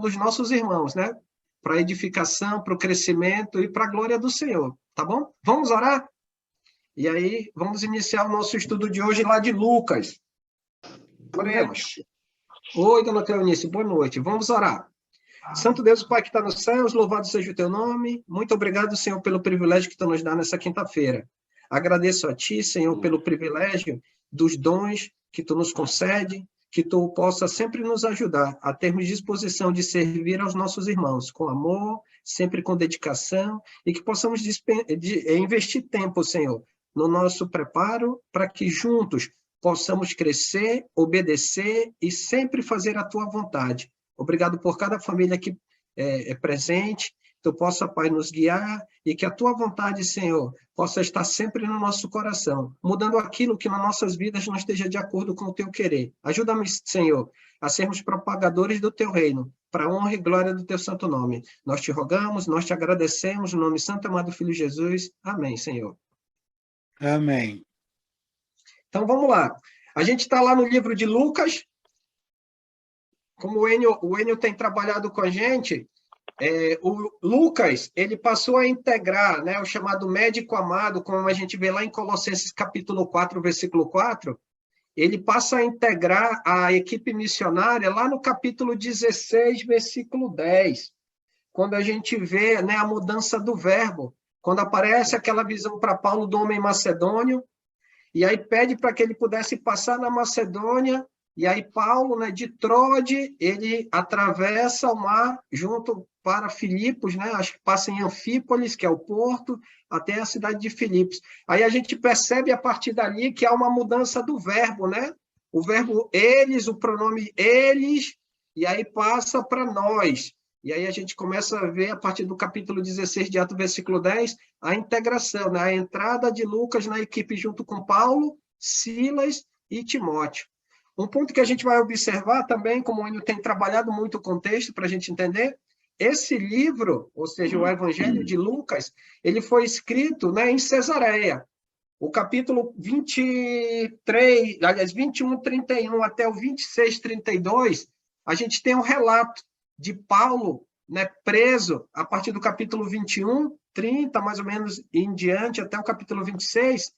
dos nossos irmãos, né? Para a edificação, para o crescimento e para a glória do Senhor, tá bom? Vamos orar? E aí, vamos iniciar o nosso estudo de hoje lá de Lucas. Oremos. Oi, dona Cleonice, boa noite. Vamos orar. Santo Deus, Pai que está nos céus, louvado seja o teu nome. Muito obrigado, Senhor, pelo privilégio que tu nos dá nessa quinta-feira. Agradeço a ti, Senhor, pelo privilégio dos dons que tu nos concede, que tu possa sempre nos ajudar a termos disposição de servir aos nossos irmãos, com amor, sempre com dedicação, e que possamos investir tempo, Senhor, no nosso preparo, para que juntos possamos crescer, obedecer e sempre fazer a tua vontade. Obrigado por cada família que é presente, que tu possa, Pai, nos guiar e que a tua vontade, Senhor, possa estar sempre no nosso coração, mudando aquilo que nas nossas vidas não esteja de acordo com o teu querer. Ajuda-me, Senhor, a sermos propagadores do teu reino, para a honra e glória do teu santo nome. Nós te rogamos, nós te agradecemos, no nome santo e amado Filho Jesus. Amém, Senhor. Amém. Então, vamos lá. A gente está lá no livro de Lucas. Como o Enio tem trabalhado com a gente, o Lucas, ele passou a integrar, né, o chamado médico amado, como a gente vê lá em Colossenses capítulo 4, versículo 4, ele passa a integrar a equipe missionária lá no capítulo 16, versículo 10, quando a gente vê, né, a mudança do verbo, quando aparece aquela visão para Paulo do homem macedônio, e aí pede para que ele pudesse passar na Macedônia. E aí Paulo, né, de Trode, ele atravessa o mar junto para Filipos, né? Acho que passa em Anfípolis, que é o porto, até a cidade de Filipos. Aí a gente percebe a partir dali que há uma mudança do verbo, né? O verbo eles, o pronome eles, e aí passa para nós. E aí a gente começa a ver, a partir do capítulo 16 de Atos, versículo 10, a integração, né? A entrada de Lucas na equipe junto com Paulo, Silas e Timóteo. Um ponto que a gente vai observar também, como o Enio tem trabalhado muito o contexto para a gente entender, esse livro, ou seja, o Evangelho de Lucas, ele foi escrito, né, em Cesareia. O capítulo 23, aliás, 21, 31 até o 26, 32, a gente tem um relato de Paulo, né, preso a partir do capítulo 21, 30, mais ou menos em diante, até o capítulo 26,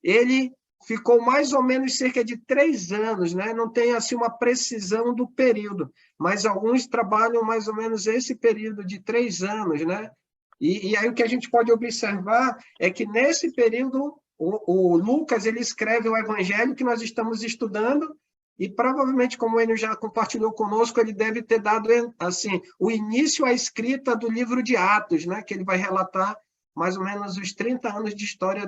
ele ficou mais ou menos cerca de 3 anos, né? Não tem assim uma precisão do período, mas alguns trabalham mais ou menos esse período de 3 anos, né? E aí o que a gente pode observar é que nesse período o Lucas ele escreve o evangelho que nós estamos estudando e provavelmente, como ele já compartilhou conosco, ele deve ter dado assim o início à escrita do livro de Atos, né? Que ele vai relatar mais ou menos os 30 anos de história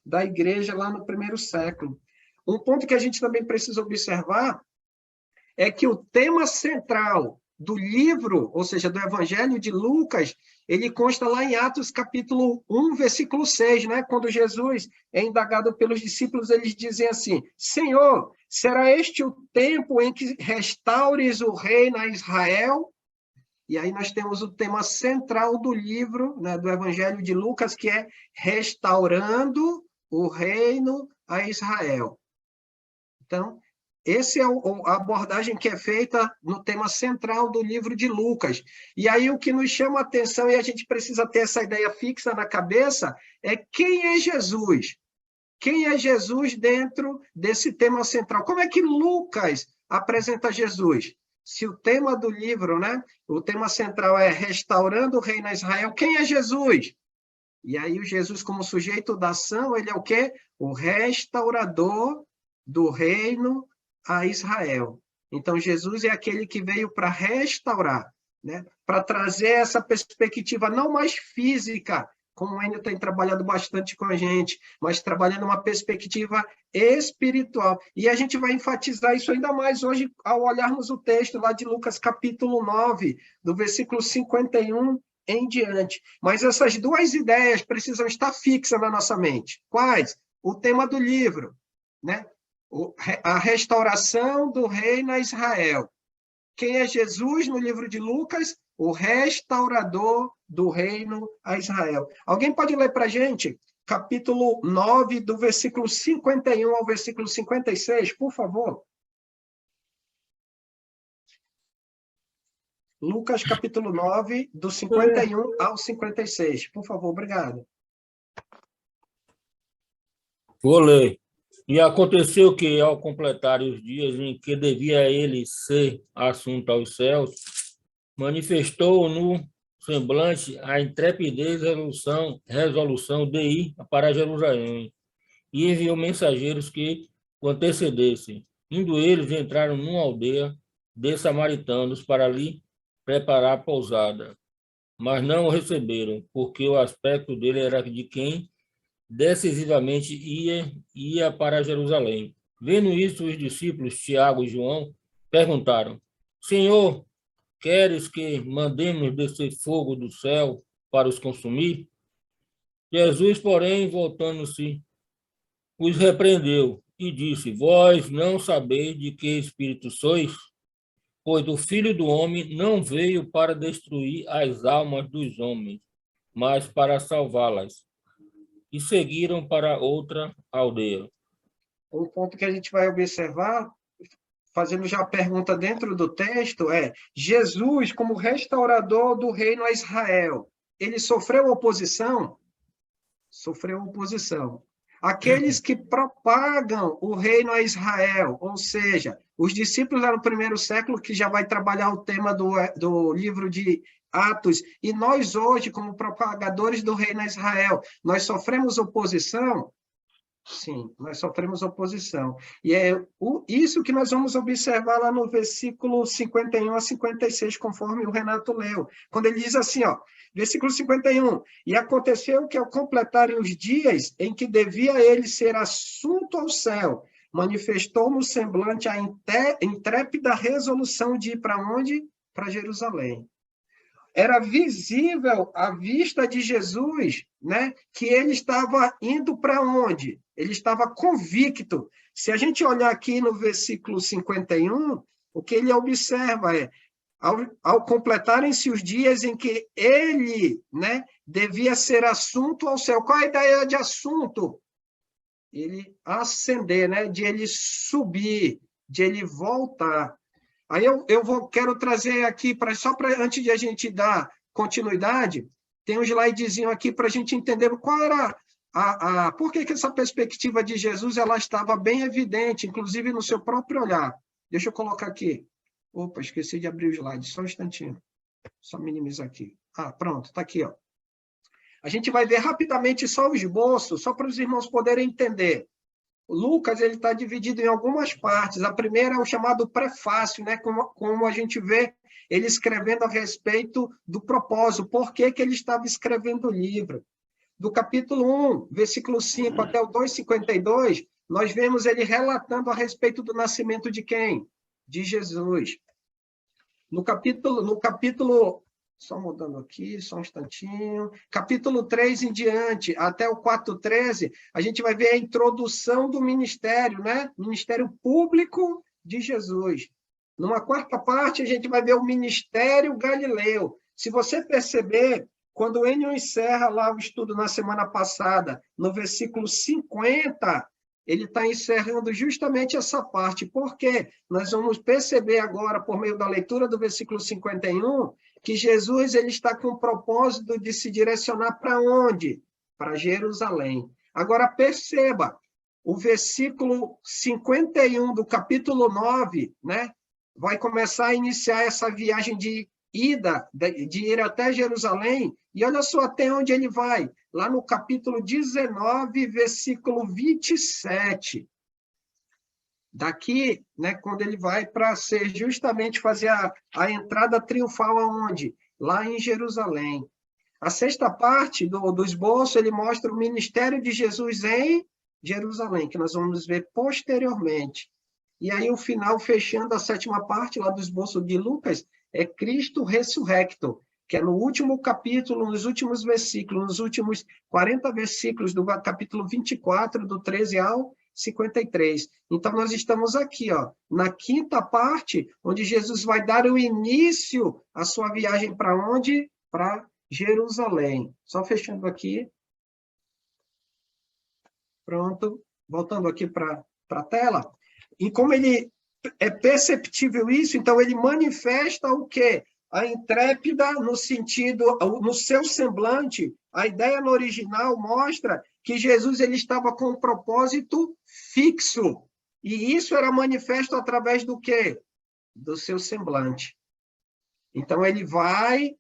da igreja lá no primeiro século. Um ponto que a gente também precisa observar é que o tema central do livro, ou seja, do Evangelho de Lucas, ele consta lá em Atos capítulo 1, versículo 6, né? Quando Jesus é indagado pelos discípulos, eles dizem assim: Senhor, será este o tempo em que restaures o reino a Israel? E aí nós temos o tema central do livro, né, do Evangelho de Lucas, que é restaurando o reino a Israel. Então, essa é a abordagem que é feita no tema central do livro de Lucas. E aí o que nos chama a atenção, e a gente precisa ter essa ideia fixa na cabeça, é quem é Jesus? Quem é Jesus dentro desse tema central? Como é que Lucas apresenta Jesus? Se o tema do livro, né, o tema central é restaurando o reino a Israel, quem é Jesus? E aí o Jesus como sujeito da ação, ele é o quê? O restaurador do reino a Israel. Então, Jesus é aquele que veio para restaurar, né? Para trazer essa perspectiva não mais física, como o Enio tem trabalhado bastante com a gente, mas trabalhando uma perspectiva espiritual. E a gente vai enfatizar isso ainda mais hoje ao olharmos o texto lá de Lucas capítulo 9, do versículo 51 em diante. Mas essas duas ideias precisam estar fixas na nossa mente. Quais? O tema do livro, né? A restauração do reino a Israel. Quem é Jesus no livro de Lucas? O restaurador do reino a Israel. Alguém pode ler para a gente? Capítulo 9, do versículo 51 ao versículo 56, por favor. Lucas, capítulo 9, do 51 ao 56. Por favor, obrigado. Vou ler. E aconteceu que, ao completar os dias em que devia ele ser assunto aos céus, manifestou no semblante a intrepidez e resolução de ir para Jerusalém, e enviou mensageiros que o antecedessem. Indo eles, entraram numa aldeia de samaritanos para ali preparar pousada, mas não o receberam, porque o aspecto dele era de quem decisivamente ia para Jerusalém. Vendo isso, os discípulos Tiago e João perguntaram: Senhor, queres que mandemos descer fogo do céu para os consumir? Jesus, porém, voltando-se, os repreendeu e disse: Vós não sabeis de que espírito sois? Pois o Filho do Homem não veio para destruir as almas dos homens, mas para salvá-las. E seguiram para outra aldeia. Um ponto que a gente vai observar, fazendo já a pergunta dentro do texto, é: Jesus, como restaurador do reino a Israel, ele sofreu oposição? Sofreu oposição. Aqueles que propagam o reino a Israel, ou seja, os discípulos lá no primeiro século, que já vai trabalhar o tema do livro de Atos, e nós hoje, como propagadores do reino a Israel, nós sofremos oposição? Sim, nós sofremos oposição. E é isso que nós vamos observar lá no versículo 51 a 56, conforme o Renato leu. Quando ele diz assim, ó, versículo 51, e aconteceu que ao completarem os dias em que devia ele ser assunto ao céu, manifestou no semblante a intrépida resolução de ir para onde? Para Jerusalém. Era visível à vista de Jesus, né, que ele estava indo para onde? Ele estava convicto. Se a gente olhar aqui no versículo 51, o que ele observa é, ao completarem-se os dias em que ele, né, devia ser assunto ao céu. Qual a ideia de assunto? Ele ascender, né, de ele subir, de ele voltar. Aí quero trazer aqui, antes de a gente dar continuidade, tem um slidezinho aqui para a gente entender qual era por que essa perspectiva de Jesus ela estava bem evidente, inclusive no seu próprio olhar. Deixa eu colocar aqui. Opa, esqueci de abrir o slide, só um instantinho. Só minimizar aqui. Pronto, está aqui, ó. A gente vai ver rapidamente só o esboço, só para os irmãos poderem entender. O Lucas ele está dividido em algumas partes. A primeira é o chamado prefácio, né? Como a gente vê ele escrevendo a respeito do propósito, por que ele estava escrevendo o livro. Do capítulo 1, versículo 5 até o 2,52, nós vemos ele relatando a respeito do nascimento de quem? De Jesus. No capítulo só mudando aqui, só um instantinho. Capítulo 3 em diante, até o 4,13, a gente vai ver a introdução do ministério, né? Ministério público de Jesus. Numa quarta parte, a gente vai ver o ministério galileu. Se você perceber, quando o Enio encerra lá o estudo na semana passada, no versículo 50, ele está encerrando justamente essa parte. Por quê? Nós vamos perceber agora, por meio da leitura do versículo 51, que Jesus ele está com o propósito de se direcionar para onde? Para Jerusalém. Agora, perceba, o versículo 51 do capítulo 9, né, vai começar a iniciar essa viagem de ida, de ir até Jerusalém, e olha só até onde ele vai, lá no capítulo 19, versículo 27. Daqui, né, quando ele vai para ser justamente fazer a entrada triunfal aonde? Lá em Jerusalém. A sexta parte do esboço, ele mostra o ministério de Jesus em Jerusalém, que nós vamos ver posteriormente. E aí o final, fechando a sétima parte lá do esboço de Lucas, é Cristo ressurrecto, que é no último capítulo, nos últimos versículos, nos últimos 40 versículos do capítulo 24, do 13 ao 53. Então, nós estamos aqui, ó, na quinta parte, onde Jesus vai dar o início à sua viagem para onde? Para Jerusalém. Só fechando aqui. Pronto. Voltando aqui para a tela. E como ele é perceptível isso, então ele manifesta o quê? A intrépida, no sentido, no seu semblante, a ideia no original mostra que Jesus ele estava com um propósito fixo. E isso era manifesto através do quê? Do seu semblante. Então, ele vai,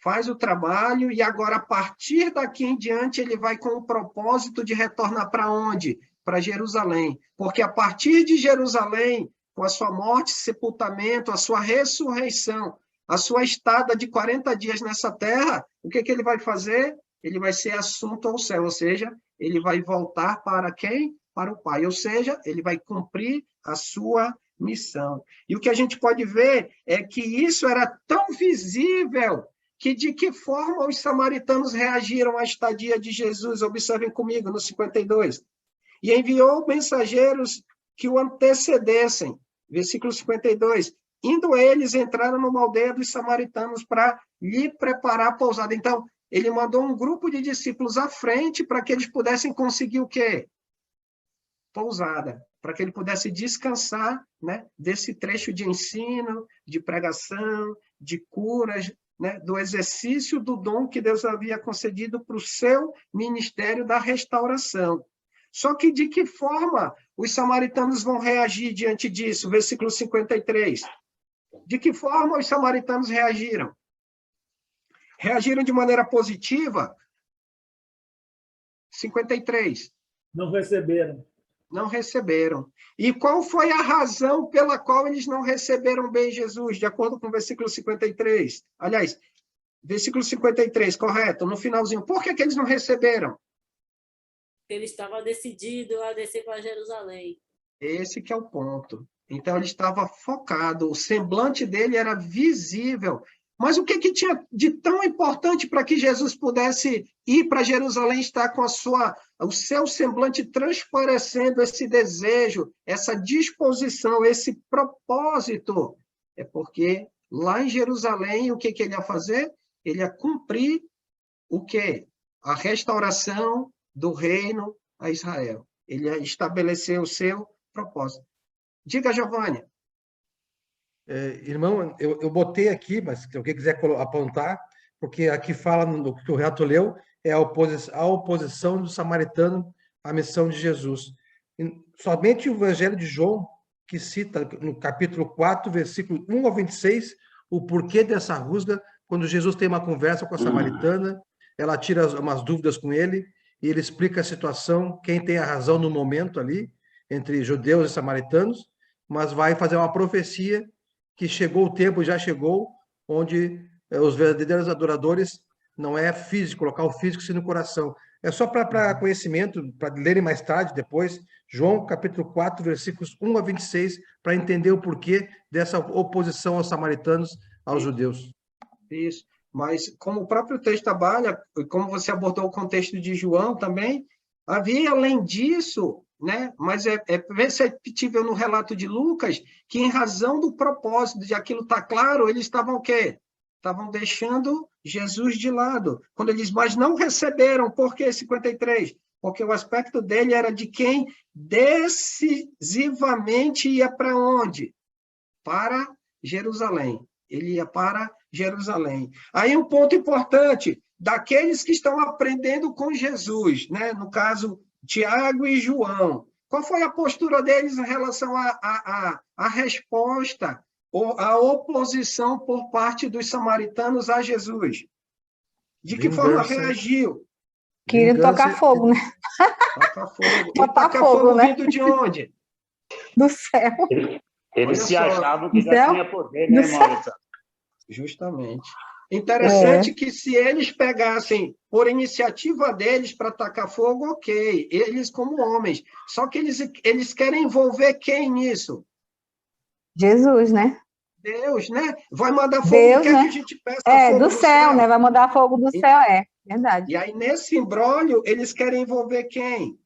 faz o trabalho, e agora, a partir daqui em diante, ele vai com o propósito de retornar para onde? Para Jerusalém. Porque a partir de Jerusalém, com a sua morte, sepultamento, a sua ressurreição, a sua estada de 40 dias nessa terra, o que ele vai fazer? Ele vai ser assunto ao céu, ou seja, ele vai voltar para quem? Para o Pai, ou seja, ele vai cumprir a sua missão. E o que a gente pode ver é que isso era tão visível que de que forma os samaritanos reagiram à estadia de Jesus? Observem comigo, no 52. E enviou mensageiros que o antecedessem. Versículo 52. Indo eles, entraram numa aldeia dos samaritanos para lhe preparar a pousada. Então, ele mandou um grupo de discípulos à frente para que eles pudessem conseguir o quê? Pousada. Para que ele pudesse descansar, né, desse trecho de ensino, de pregação, de curas, né, do exercício do dom que Deus havia concedido para o seu ministério da restauração. Só que de que forma os samaritanos vão reagir diante disso? Versículo 53. De que forma os samaritanos reagiram? Reagiram de maneira positiva? 53. Não receberam. Não receberam. E qual foi a razão pela qual eles não receberam bem Jesus, de acordo com o versículo 53? Aliás, versículo 53, correto, no finalzinho. Por que eles não receberam? Ele estava decidido a descer para Jerusalém. Esse que é o ponto. Então, ele estava focado, o semblante dele era visível. Mas o que tinha de tão importante para que Jesus pudesse ir para Jerusalém, estar com o seu semblante transparecendo esse desejo, essa disposição, esse propósito? É porque lá em Jerusalém, o que ele ia fazer? Ele ia cumprir o quê? A restauração do reino a Israel. Ele ia estabelecer o seu propósito. Diga, Giovanni. Irmão, eu botei aqui, mas se alguém quiser apontar, porque aqui fala, no que o Renato leu, é a oposição do samaritano à missão de Jesus. Somente o Evangelho de João, que cita no capítulo 4, versículo 1 ao 26, o porquê dessa rusga, quando Jesus tem uma conversa com a samaritana, ela tira umas dúvidas com ele, e ele explica a situação, quem tem a razão no momento ali, entre judeus e samaritanos, mas vai fazer uma profecia que chegou o tempo, já chegou, onde os verdadeiros adoradores não é físico, colocar o físico sim no coração. É só para conhecimento, para lerem mais tarde, depois, João, capítulo 4, versículos 1 a 26, para entender o porquê dessa oposição aos samaritanos, aos judeus. Isso. Mas, como o próprio texto trabalha, como você abordou o contexto de João também, havia, além disso, né? Mas é perceptível no relato de Lucas que, em razão do propósito de aquilo estar claro, eles estavam o quê? Estavam deixando Jesus de lado. Quando eles, mas não receberam, por que 53? Porque o aspecto dele era de quem decisivamente ia para onde? Para Jerusalém. Ele ia para Jerusalém. Aí um ponto importante, daqueles que estão aprendendo com Jesus, né? No caso, Tiago e João. Qual foi a postura deles em relação à resposta ou à oposição por parte dos samaritanos a Jesus? De que forma reagiu? Queriam tocar fogo, né? Tocar fogo. Botar fogo, né? Vindo de onde? Do céu. Eles se achavam que já tinha poder, né, Maurício? Justamente. Interessante que se eles pegassem por iniciativa deles para atacar fogo, ok, eles como homens. Só que eles querem envolver quem nisso? Jesus, né? Deus, né? Vai mandar fogo, Deus, quer né? que a gente peça fogo do céu, né? Vai mandar fogo do céu, verdade. E aí, nesse imbróglio, eles querem envolver quem?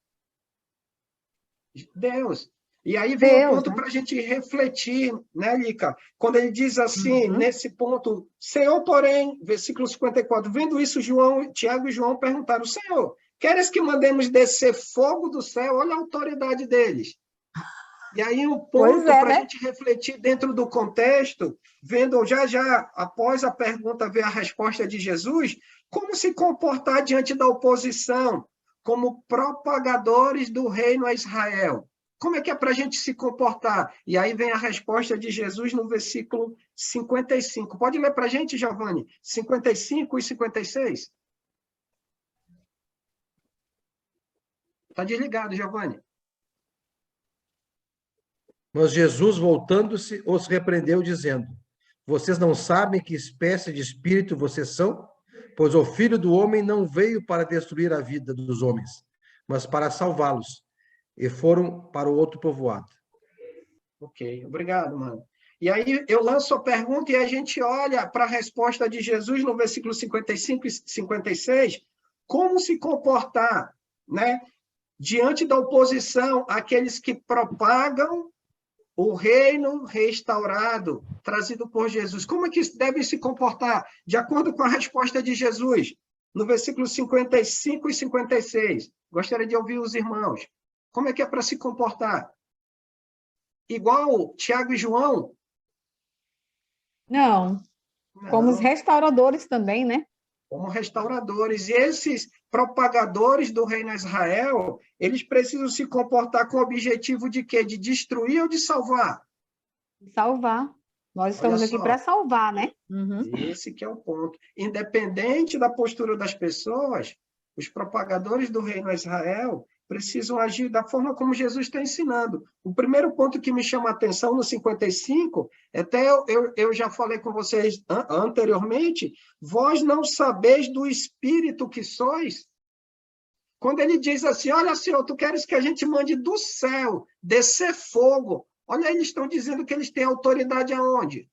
Deus. E aí vem um ponto para a gente refletir, né, Lica? Quando ele diz assim, nesse ponto, Senhor, porém, versículo 54, vendo isso, Tiago e João perguntaram, Senhor, queres que mandemos descer fogo do céu? Olha a autoridade deles. E aí um Pois ponto é, para a né? gente refletir dentro do contexto, vendo já após a pergunta, ver a resposta de Jesus, como se comportar diante da oposição, como propagadores do reino a Israel. Como é que é para a gente se comportar? E aí vem a resposta de Jesus no versículo 55. Pode ler para a gente, Giovanni? 55 e 56? Está desligado, Giovanni. Mas Jesus, voltando-se, os repreendeu, dizendo: Vocês não sabem que espécie de espírito vocês são? Pois o Filho do Homem não veio para destruir a vida dos homens, mas para salvá-los. E foram para o outro povoado. Ok, obrigado, mano. E aí eu lanço a pergunta e a gente olha para a resposta de Jesus no versículo 55 e 56, como se comportar, né, diante da oposição àqueles que propagam o reino restaurado, trazido por Jesus. Como é que devem se comportar? De acordo com a resposta de Jesus, no versículo 55 e 56. Gostaria de ouvir os irmãos. Como é que é para se comportar? Igual Tiago e João? Não, como os Não, restauradores também, né? como restauradores. E esses propagadores do reino Israel, eles precisam se comportar com o objetivo de quê? De destruir ou de salvar? Salvar. Nós Olha estamos aqui só. para salvar, né? Uhum. Esse que é o ponto. Independente da postura das pessoas, os propagadores do reino a Israel precisam agir da forma como Jesus está ensinando. O primeiro ponto que me chama a atenção no 55, até eu já falei com vocês anteriormente, vós não sabeis do Espírito que sois? Quando ele diz assim, olha, Senhor, tu queres que a gente mande do céu descer fogo. Olha, eles estão dizendo que eles têm autoridade aonde?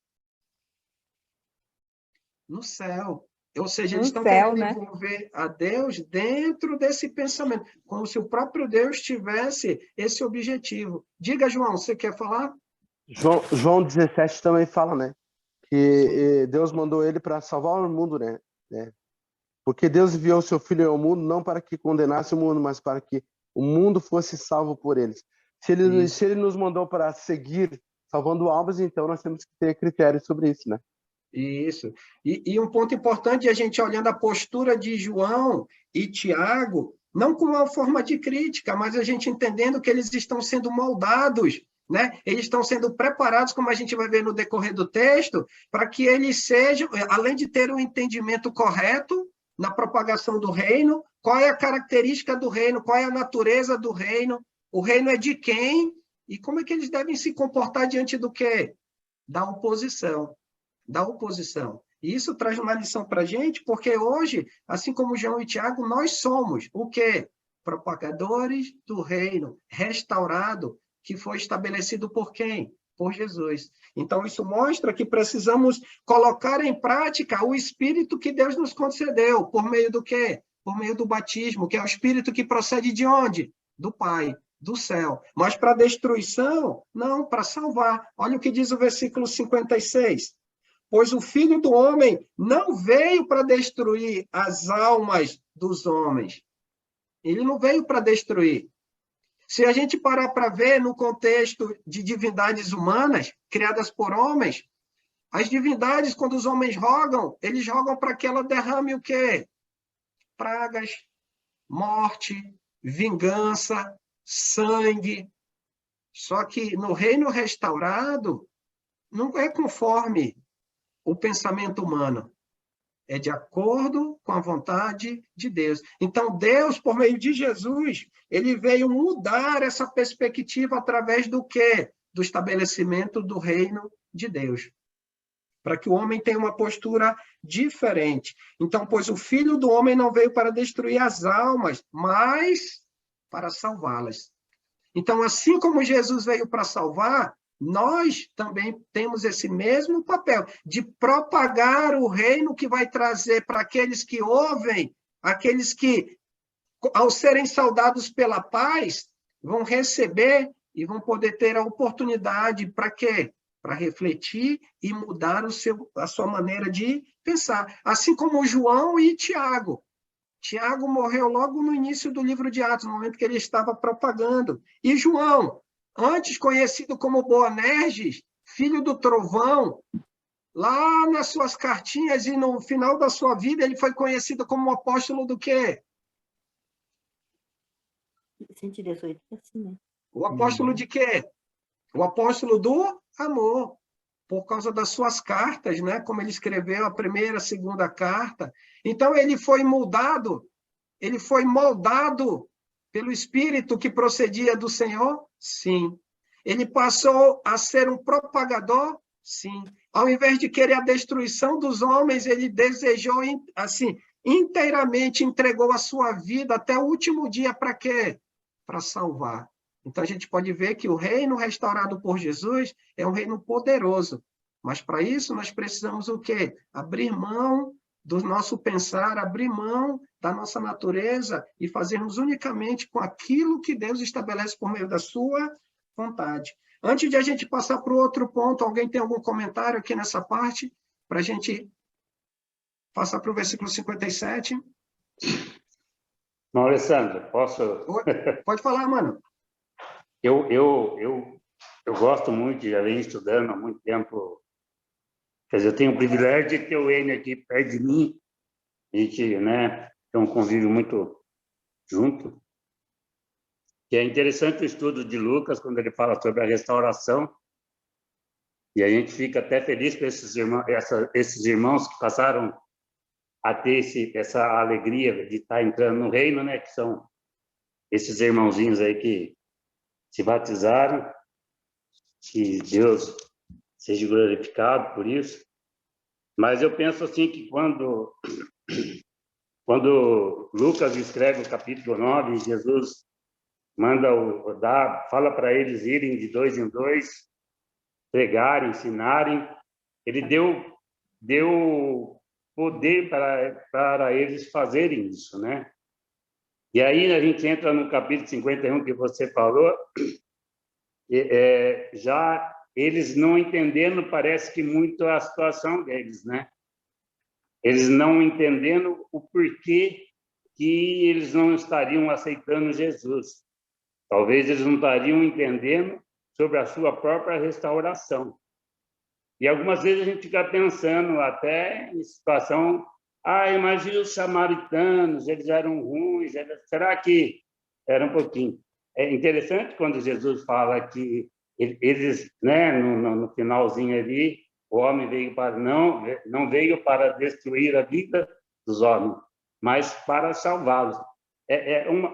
No céu. Ou seja, eles No estão céu, querendo né? envolver a Deus dentro desse pensamento, como se o próprio Deus tivesse esse objetivo. Diga, João, você quer falar? João 17 também fala, né? Que Deus mandou ele para salvar o mundo, né? Porque Deus enviou seu Filho ao mundo não para que condenasse o mundo, mas para que o mundo fosse salvo por eles. Se ele nos mandou para seguir salvando almas, então nós temos que ter critérios sobre isso, né? Isso. E um ponto importante, a gente olhando a postura de João e Tiago, não com uma forma de crítica, mas a gente entendendo que eles estão sendo moldados, né? Eles estão sendo preparados, como a gente vai ver no decorrer do texto, para que eles sejam, além de ter um entendimento correto na propagação do reino, qual é a característica do reino, qual é a natureza do reino, o reino é de quem, e como é que eles devem se comportar diante do quê? Da oposição. Da oposição. E isso traz uma lição para a gente, porque hoje, assim como João e Tiago, nós somos o quê? Propagadores do reino restaurado, que foi estabelecido por quem? Por Jesus. Então, isso mostra que precisamos colocar em prática o Espírito que Deus nos concedeu, por meio do quê? Por meio do batismo, que é o Espírito que procede de onde? Do Pai, do céu. Mas para destruição? Não, para salvar. Olha o que diz o versículo 56. Pois o Filho do Homem não veio para destruir as almas dos homens. Ele não veio para destruir. Se a gente parar para ver no contexto de divindades humanas, criadas por homens, as divindades, quando os homens rogam, eles rogam para que ela derrame o quê? Pragas, morte, vingança, sangue. Só que no reino restaurado, não é conforme o pensamento humano. É de acordo com a vontade de Deus. Então, Deus, por meio de Jesus, ele veio mudar essa perspectiva através do quê? Do estabelecimento do reino de Deus. Para que o homem tenha uma postura diferente. Então, pois o Filho do Homem não veio para destruir as almas, mas para salvá-las. Então, assim como Jesus veio para salvar, nós também temos esse mesmo papel de propagar o reino que vai trazer para aqueles que ouvem, aqueles que, ao serem saudados pela paz, vão receber e vão poder ter a oportunidade para quê? Para refletir e mudar a sua maneira de pensar. Assim como João e Tiago. Tiago morreu logo no início do livro de Atos, no momento que ele estava propagando. E João, antes conhecido como Boanerges, filho do trovão, lá nas suas cartinhas e no final da sua vida, ele foi conhecido como apóstolo do quê? O apóstolo de quê? O apóstolo do amor, por causa das suas cartas, né? Como ele escreveu a primeira, a segunda carta. Então, ele foi moldado pelo Espírito que procedia do Senhor? Sim. Ele passou a ser um propagador? Sim. Ao invés de querer a destruição dos homens, ele desejou, assim, inteiramente entregou a sua vida até o último dia para quê? Para salvar. Então, a gente pode ver que o reino restaurado por Jesus é um reino poderoso. Mas, para isso, nós precisamos o quê? Abrir mão do nosso pensar, abrir mão da nossa natureza e fazermos unicamente com aquilo que Deus estabelece por meio da sua vontade. Antes de a gente passar para o outro ponto, alguém tem algum comentário aqui nessa parte? Para a gente passar para o versículo 57? Não, Alessandro, posso... Pode falar, mano. Eu gosto muito, já venho estudando há muito tempo. Quer dizer, eu tenho o privilégio de ter o Enio aqui perto de mim. A gente, né, tem um convívio muito junto. E é interessante o estudo de Lucas, quando ele fala sobre a restauração. E a gente fica até feliz com esses irmãos que passaram a ter essa alegria de estar entrando no reino, né? Que são esses irmãozinhos aí que se batizaram. Que Deus seja glorificado por isso. Mas eu penso assim que quando Lucas escreve o capítulo 9, Jesus manda fala para eles irem de 2 em 2, pregarem, ensinarem. Ele deu poder para eles fazerem isso, né? E aí a gente entra no capítulo 51 que você falou, já eles não entendendo, parece que muito a situação deles, né? Eles não entendendo o porquê que eles não estariam aceitando Jesus. Talvez eles não estariam entendendo sobre a sua própria restauração. E algumas vezes a gente fica pensando até em situação, imagina os samaritanos, eles eram ruins, será que era um pouquinho? É interessante quando Jesus fala que eles, né, no finalzinho ali, o homem veio para não veio para destruir a vida dos homens, mas para salvá-los.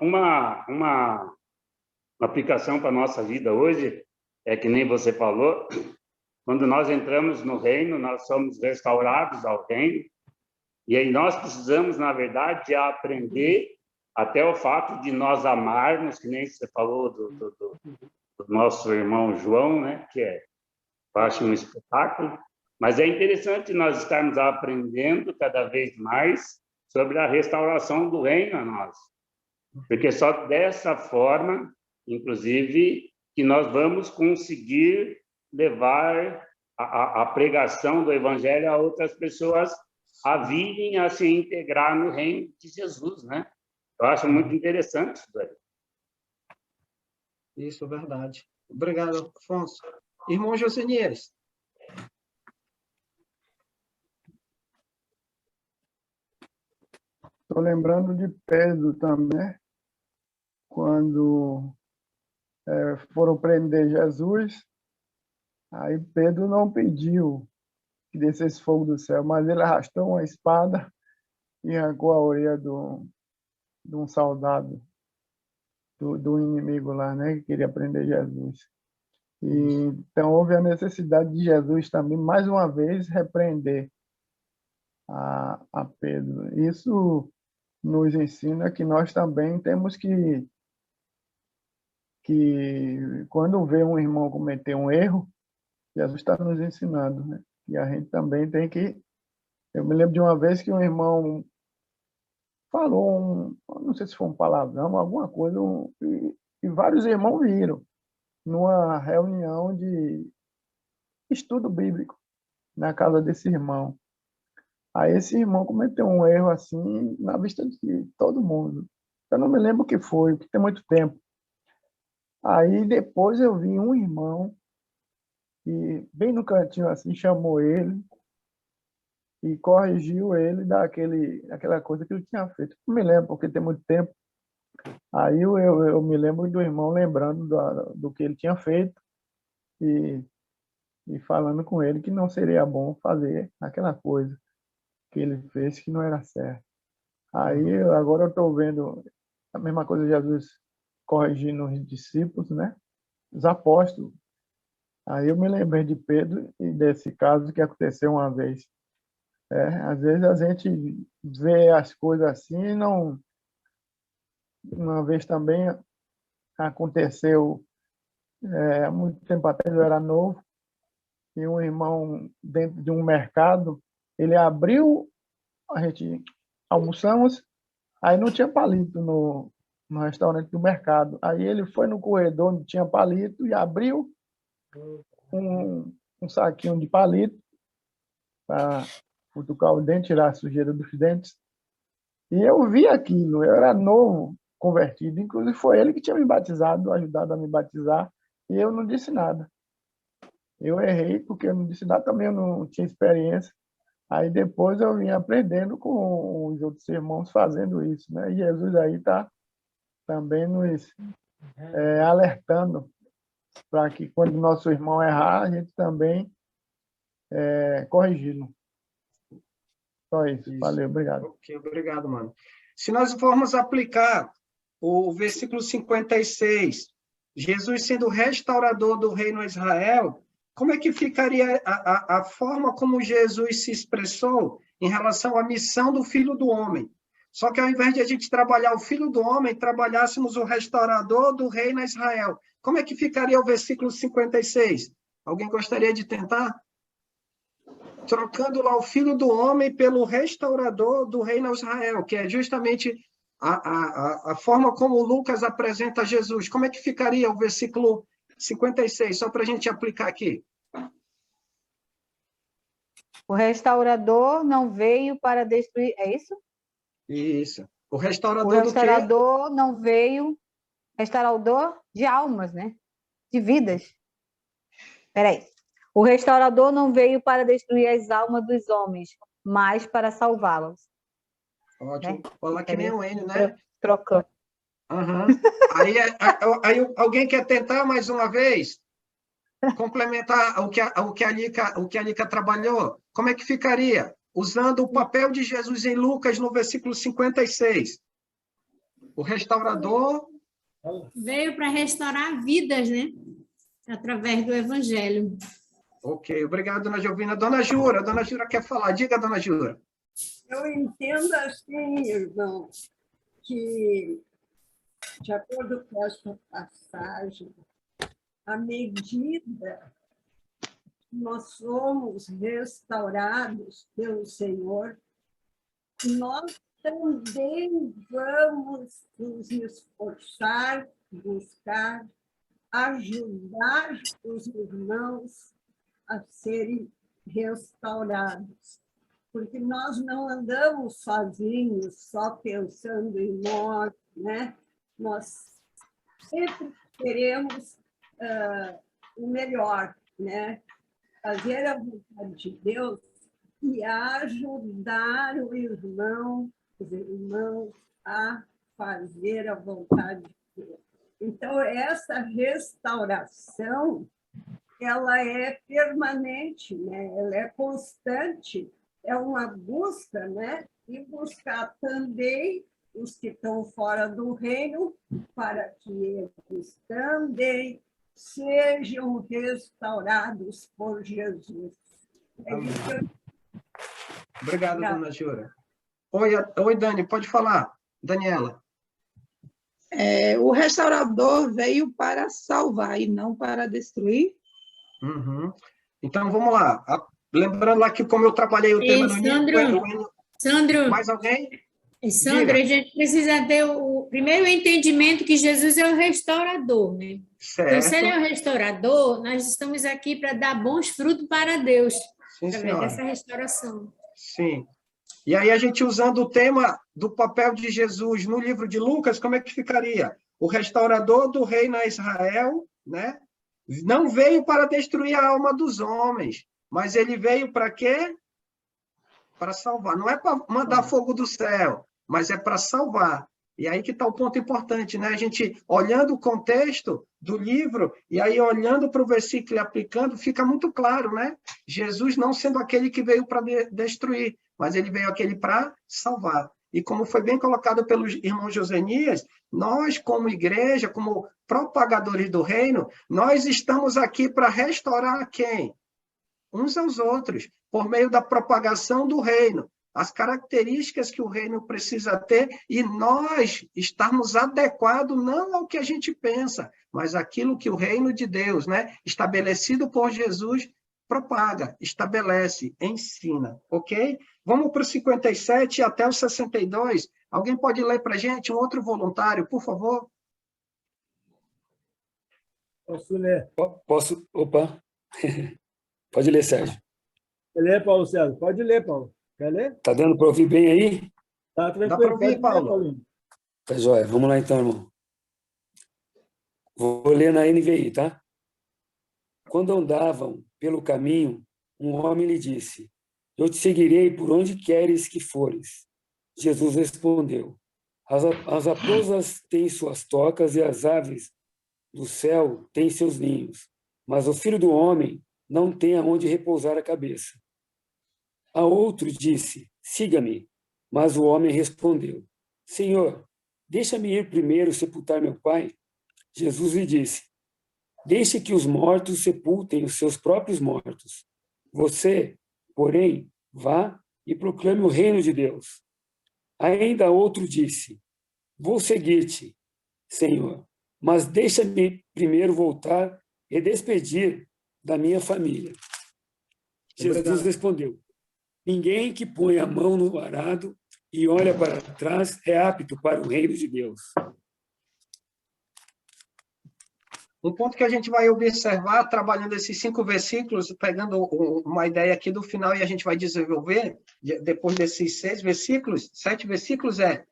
Uma aplicação para a nossa vida hoje, é que nem você falou, quando nós entramos no reino, nós somos restaurados ao reino, e aí nós precisamos, na verdade, aprender até o fato de nós amarmos, que nem você falou do nosso irmão João, né, que eu acho um espetáculo, mas é interessante nós estarmos aprendendo cada vez mais sobre a restauração do reino a nós, porque só dessa forma, inclusive, que nós vamos conseguir levar a pregação do evangelho a outras pessoas a virem a se integrar no reino de Jesus, né? Eu acho muito interessante isso daí. Isso, verdade. Obrigado, Afonso. Irmão Josinieres. Estou lembrando de Pedro também, quando foram prender Jesus, aí Pedro não pediu que descesse fogo do céu, mas ele arrastou uma espada e arrancou a orelha de um soldado do inimigo lá, né, que queria prender Jesus. E, então, houve a necessidade de Jesus também, mais uma vez, repreender a Pedro. Isso nos ensina que nós também temos que quando vê um irmão cometer um erro, Jesus está nos ensinando, né? E a gente também tem que... Eu me lembro de uma vez que um irmão falou, não sei se foi um palavrão, alguma coisa, e vários irmãos viram numa reunião de estudo bíblico na casa desse irmão. Aí esse irmão cometeu um erro assim na vista de todo mundo. Eu não me lembro o que foi, porque tem muito tempo. Aí depois eu vi um irmão que, bem no cantinho assim, chamou ele e corrigiu ele daquela coisa que ele tinha feito. Não me lembro, porque tem muito tempo. Aí eu me lembro do irmão lembrando do que ele tinha feito e falando com ele que não seria bom fazer aquela coisa que ele fez que não era certo. Aí agora eu estou vendo a mesma coisa de Jesus corrigindo os discípulos, né? Os apóstolos. Aí eu me lembrei de Pedro e desse caso que aconteceu uma vez. Às vezes a gente vê as coisas assim e não... Uma vez também aconteceu, há muito tempo atrás, eu era novo, e um irmão dentro de um mercado, ele abriu, a gente almoçamos, aí não tinha palito no restaurante do mercado. Aí ele foi no corredor onde tinha palito e abriu um saquinho de palito para cutucar o dente, tirar a sujeira dos dentes. E eu vi aquilo, eu era novo, convertido, inclusive foi ele que tinha me batizado, ajudado a me batizar, e eu não disse nada. Eu errei porque eu não disse nada, também eu não tinha experiência. Aí depois eu vim aprendendo com os outros irmãos fazendo isso, né? E Jesus aí está também nos alertando para que quando nosso irmão errar, a gente também corrigi-lo. Só isso. Valeu, obrigado. Ok, obrigado, mano. Se nós formos aplicar o versículo 56, Jesus sendo restaurador do reino de Israel, como é que ficaria a forma como Jesus se expressou em relação à missão do Filho do Homem? Só que ao invés de a gente trabalhar o Filho do Homem, trabalhássemos o restaurador do reino de Israel. Como é que ficaria o versículo 56? Alguém gostaria de tentar? Trocando lá o Filho do Homem pelo restaurador do reino de Israel, que é justamente a forma como Lucas apresenta Jesus. Como é que ficaria o versículo 56, só para a gente aplicar aqui? O restaurador não veio para destruir... É isso? Isso. O restaurador O restaurador não veio... Restaurador de almas, né? De vidas. Peraí. O restaurador não veio para destruir as almas dos homens, mas para salvá-los. Ótimo. Né? Falar que nem o Enio, né? Trocando. Uhum. Aí alguém quer tentar mais uma vez? Complementar o que a Lica trabalhou? Como é que ficaria? Usando o papel de Jesus em Lucas, no versículo 56. O restaurador... Veio para restaurar vidas, né? Através do Evangelho. Ok, obrigado, dona Giovina. Dona Jura quer falar. Diga, dona Jura. Eu entendo assim, irmão, que, de acordo com essa passagem, à medida que nós somos restaurados pelo Senhor, nós também vamos nos esforçar, buscar, ajudar os irmãos a serem restaurados. Porque nós não andamos sozinhos, só pensando em nós, né? Nós sempre queremos o melhor, né? Fazer a vontade de Deus e ajudar os irmãos a fazer a vontade de Deus. Então, essa restauração, ela é permanente, né? Ela é constante, é uma busca, né? E buscar também os que estão fora do reino, para que eles também sejam restaurados por Jesus. É isso que eu... Obrigado, dona Jura. Oi, Dani, pode falar. Daniela. O restaurador veio para salvar e não para destruir. Uhum. Então, vamos lá. Lembrando lá que, como eu trabalhei o tema no início... Sandro, mais alguém? Sandro, a gente precisa ter o primeiro entendimento que Jesus é o restaurador, né? Certo. Então, se ele é o restaurador, nós estamos aqui para dar bons frutos para Deus, através dessa restauração. Sim. E aí, a gente usando o tema do papel de Jesus no livro de Lucas, como é que ficaria? o restaurador do reino é Israel, né? Não veio para destruir a alma dos homens, mas ele veio para quê? Para salvar. Não é para mandar fogo do céu, mas é para salvar. E aí que está o ponto importante, né? A gente, olhando o contexto do livro, e aí olhando para o versículo e aplicando, fica muito claro, né? Jesus não sendo aquele que veio para destruir, mas ele veio aquele para salvar. E como foi bem colocado pelo irmão Josenias, nós, como igreja, como propagadores do reino, nós estamos aqui para restaurar quem? Uns aos outros, por meio da propagação do reino, as características que o reino precisa ter, e nós estarmos adequados não ao que a gente pensa, mas aquilo que o reino de Deus, né, estabelecido por Jesus, propaga, estabelece, ensina, ok? Vamos para o 57 até o 62. Alguém pode ler para a gente, um outro voluntário, por favor? Posso ler? Posso? Opa. Pode ler, Sérgio. Lê, Paulo César. Pode ler, Paulo. Quer ler? Tá dando para ouvir bem aí? Tá tranquilo. Dá para ouvir, ler, Paulo. Paulinho. Tá joia. Vamos lá então, irmão. Vou ler na NVI, tá? Quando andavam pelo caminho, um homem lhe disse: eu te seguirei por onde queres que fores. Jesus respondeu: as raposas têm suas tocas e as aves do céu têm seus ninhos, mas o Filho do Homem não tem aonde repousar a cabeça. A outro disse: siga-me. Mas o homem respondeu: Senhor, deixa-me ir primeiro sepultar meu pai. Jesus lhe disse: deixe que os mortos sepultem os seus próprios mortos. Você, porém, vá e proclame o reino de Deus. Ainda outro disse: vou seguir-te, Senhor, mas deixa-me primeiro voltar e despedir da minha família. Jesus respondeu: ninguém que põe a mão no arado e olha para trás é apto para o reino de Deus. Um ponto que a gente vai observar, trabalhando esses 5 versículos, pegando uma ideia aqui do final, e a gente vai desenvolver, depois desses 7 versículos, é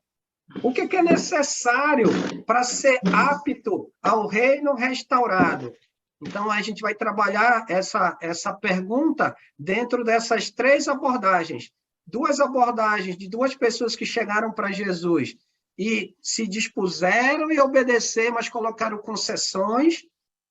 o que é necessário para ser apto ao reino restaurado. Então, a gente vai trabalhar essa pergunta dentro dessas 3 abordagens. 2 abordagens de 2 pessoas que chegaram para Jesus e se dispuseram e obedecer, mas colocaram concessões,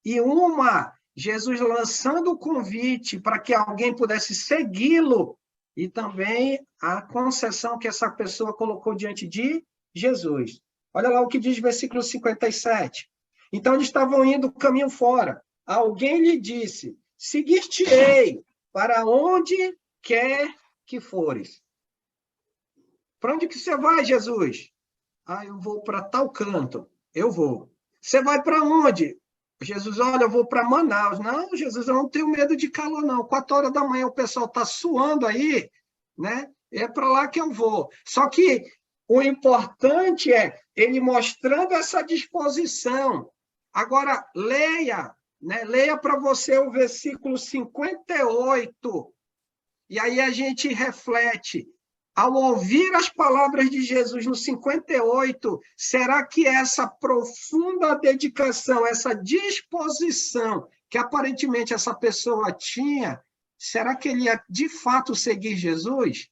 e uma, Jesus lançando o convite para que alguém pudesse segui-lo, e também a concessão que essa pessoa colocou diante de Jesus. Olha lá o que diz versículo 57. Então, eles estavam indo caminho fora. Alguém lhe disse: seguir-te-ei para onde quer que fores. Para onde que você vai, Jesus? Eu vou para tal canto. Eu vou. Você vai para onde? Jesus, olha, eu vou para Manaus. Não, Jesus, eu não tenho medo de calor, não. 4 horas da manhã o pessoal está suando aí, né? É para lá que eu vou. Só que o importante é ele mostrando essa disposição. Agora, leia, né? Leia para você o versículo 58. E aí a gente reflete. Ao ouvir as palavras de Jesus no 58, será que essa profunda dedicação, essa disposição que aparentemente essa pessoa tinha, será que ele ia de fato seguir Jesus?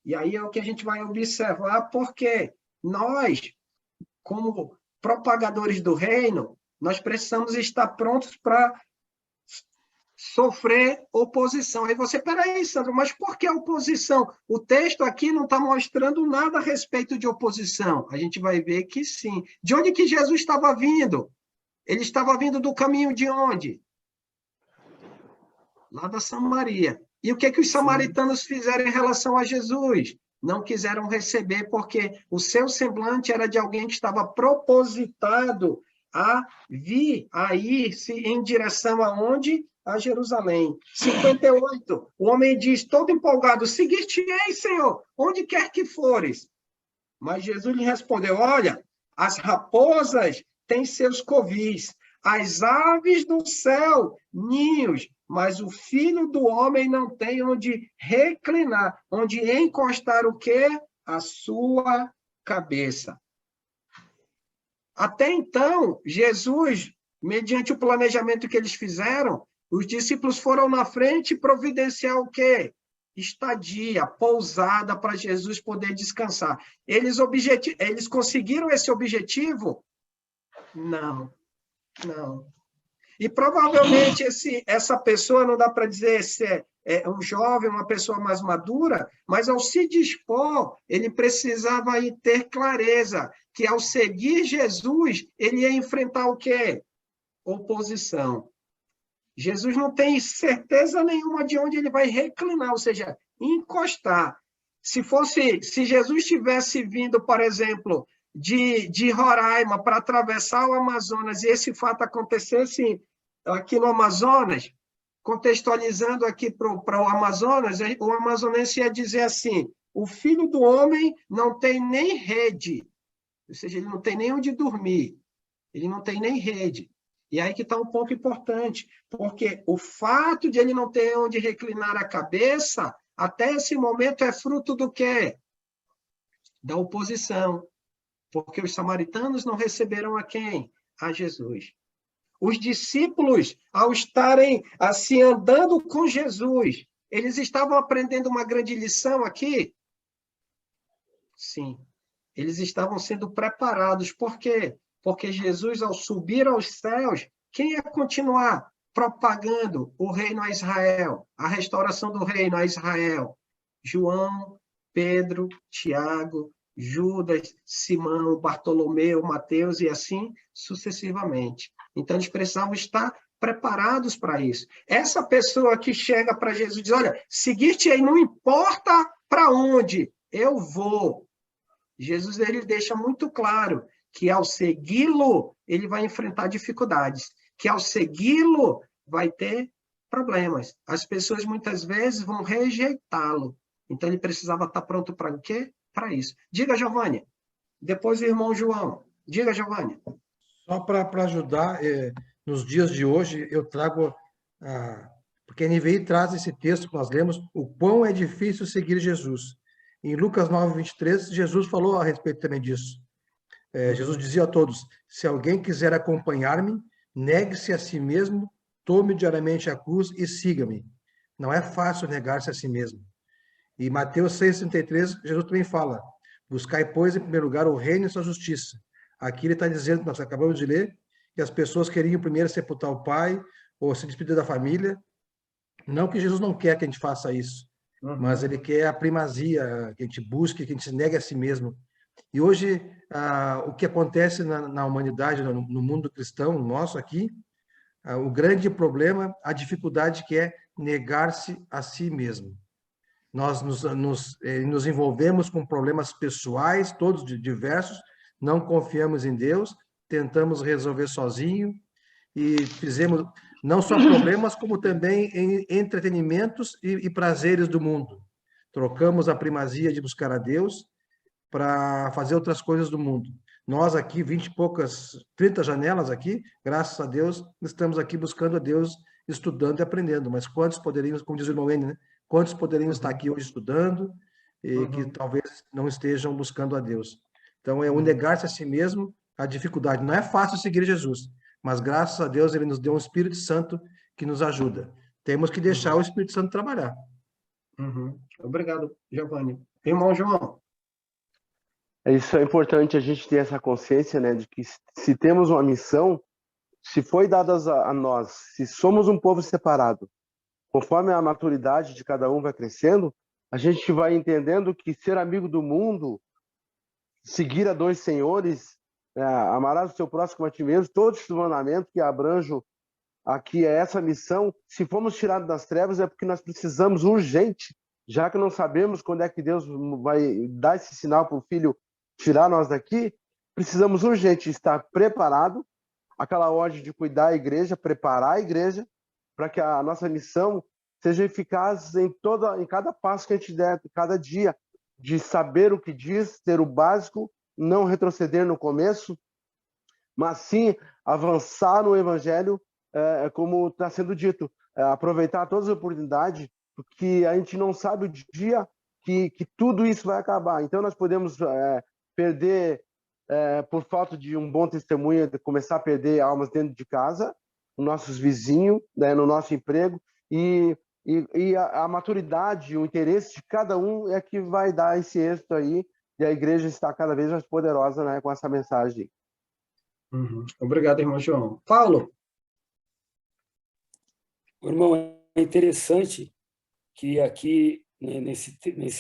E aí é o que a gente vai observar, porque nós, como propagadores do reino, nós precisamos estar prontos para sofrer oposição. Aí você, peraí, Sandro, mas por que oposição? O texto aqui não está mostrando nada a respeito de oposição. A gente vai ver que sim. De onde que Jesus estava vindo? Ele estava vindo do caminho de onde? Lá da Samaria. E o que os samaritanos fizeram em relação a Jesus? Não quiseram receber, porque o seu semblante era de alguém que estava propositado a vir, a ir-se em direção aonde? A Jerusalém. 58. O homem diz, todo empolgado: seguir-te-ei, Senhor, onde quer que fores. Mas Jesus lhe respondeu: olha, as raposas têm seus covis, as aves do céu, ninhos, mas o Filho do Homem não tem onde reclinar, onde encostar o quê? A sua cabeça. Até então, Jesus, mediante o planejamento que eles fizeram, os discípulos foram na frente providenciar o quê? Estadia, pousada para Jesus poder descansar. Eles conseguiram esse objetivo? Não, não. E provavelmente essa pessoa, não dá para dizer se é um jovem, uma pessoa mais madura, mas ao se dispor, ele precisava aí ter clareza que ao seguir Jesus, ele ia enfrentar o quê? Oposição. Jesus não tem certeza nenhuma de onde ele vai reclinar, ou seja, encostar. Se Jesus tivesse vindo, por exemplo, de Roraima para atravessar o Amazonas e esse fato acontecesse aqui no Amazonas, contextualizando aqui para o Amazonas, o amazonense ia dizer assim, o filho do homem não tem nem rede, ou seja, ele não tem nem onde dormir, ele não tem nem rede. E aí que está um ponto importante, porque o fato de ele não ter onde reclinar a cabeça, até esse momento é fruto do quê? Da oposição. Porque os samaritanos não receberam a quem? A Jesus. Os discípulos, ao estarem assim andando com Jesus, eles estavam aprendendo uma grande lição aqui? Sim. Eles estavam sendo preparados. Por quê? Porque Jesus, ao subir aos céus, quem ia continuar propagando o reino a Israel, a restauração do reino a Israel? João, Pedro, Tiago, Judas, Simão, Bartolomeu, Mateus e assim sucessivamente. Então, eles precisavam estar preparados para isso. Essa pessoa que chega para Jesus e diz, olha, seguir-te aí não importa para onde, eu vou. Jesus ele deixa muito claro que ao segui-lo, ele vai enfrentar dificuldades, que ao segui-lo, vai ter problemas. As pessoas, muitas vezes, vão rejeitá-lo. Então, ele precisava estar pronto para o quê? Para isso. Diga, Giovanni. Depois o irmão João. Diga, Giovanni. Só para ajudar, nos dias de hoje, eu trago, porque a NVI traz esse texto que nós lemos, o quão é difícil seguir Jesus. Em Lucas 9, 23, Jesus falou a respeito também disso. Jesus dizia a todos, se alguém quiser acompanhar-me, negue-se a si mesmo, tome diariamente a cruz e siga-me. Não é fácil negar-se a si mesmo. E Mateus 6,33, Jesus também fala, buscai, pois, em primeiro lugar o reino e sua justiça. Aqui ele está dizendo, nós acabamos de ler, que as pessoas queriam primeiro sepultar o pai, ou se despedir da família. Não que Jesus não quer que a gente faça isso, mas ele quer a primazia, que a gente busque, que a gente se negue a si mesmo. E hoje, o que acontece na humanidade, no mundo cristão, nosso aqui, o grande problema, a dificuldade que é negar-se a si mesmo. Nós nos envolvemos com problemas pessoais, todos diversos, não confiamos em Deus, tentamos resolver sozinho e fizemos não só problemas, como também entretenimentos e prazeres do mundo. Trocamos a primazia de buscar a Deus para fazer outras coisas do mundo. Nós aqui, 20 e poucas, 30 janelas aqui, graças a Deus, estamos aqui buscando a Deus, estudando e aprendendo. Mas quantos poderiam, como diz o irmão N, né? Quantos poderiam estar aqui hoje estudando e que talvez não estejam buscando a Deus? Então, é o negar-se a si mesmo, a dificuldade. Não é fácil seguir Jesus, mas graças a Deus ele nos deu um Espírito Santo que nos ajuda. Temos que deixar o Espírito Santo trabalhar. Obrigado, Giovanni. Irmão João. Isso é importante a gente ter essa consciência, né, de que se temos uma missão, se foi dada a nós, se somos um povo separado, conforme a maturidade de cada um vai crescendo, a gente vai entendendo que ser amigo do mundo, seguir a dois senhores, amarás o seu próximo a ti mesmo, todos os mandamentos que abranjam aqui é essa missão. Se fomos tirados das trevas é porque nós precisamos urgente, já que não sabemos quando é que Deus vai dar esse sinal para o Filho tirar nós daqui, precisamos urgente estar preparado, aquela ordem de cuidar a igreja, preparar a igreja, para que a nossa missão seja eficaz em cada passo que a gente der, cada dia, de saber o que diz, ter o básico, não retroceder no começo, mas sim avançar no Evangelho, como está sendo dito, aproveitar todas as oportunidades, porque a gente não sabe o dia que tudo isso vai acabar. Então nós podemos perder por falta de um bom testemunho, de começar a perder almas dentro de casa, nos nossos vizinhos, né, no nosso emprego, e a maturidade, o interesse de cada um é que vai dar esse êxito aí, e a igreja está cada vez mais poderosa, né, com essa mensagem. Obrigado, irmão João. Paulo? Irmão, é interessante que aqui, né, nesse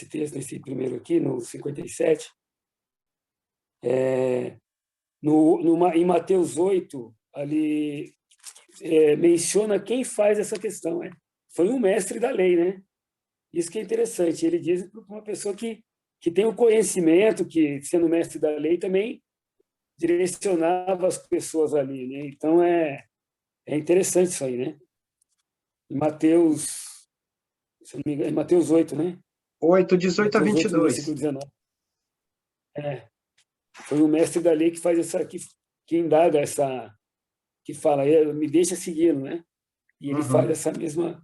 texto, nesse primeiro aqui, no 57, em Mateus 8, ali menciona quem faz essa questão. Foi um mestre da lei, né? Isso que é interessante. Ele diz para uma pessoa que tem o conhecimento, que, sendo mestre da lei, também direcionava as pessoas ali, né? Então, é interessante isso aí, né? Em Mateus, se não me engano, Mateus 8, né? 8, 18 a 22. 8, versículo 19. Foi o mestre da lei que faz que indaga que fala, me deixa segui-lo, né? E ele faz essa mesma...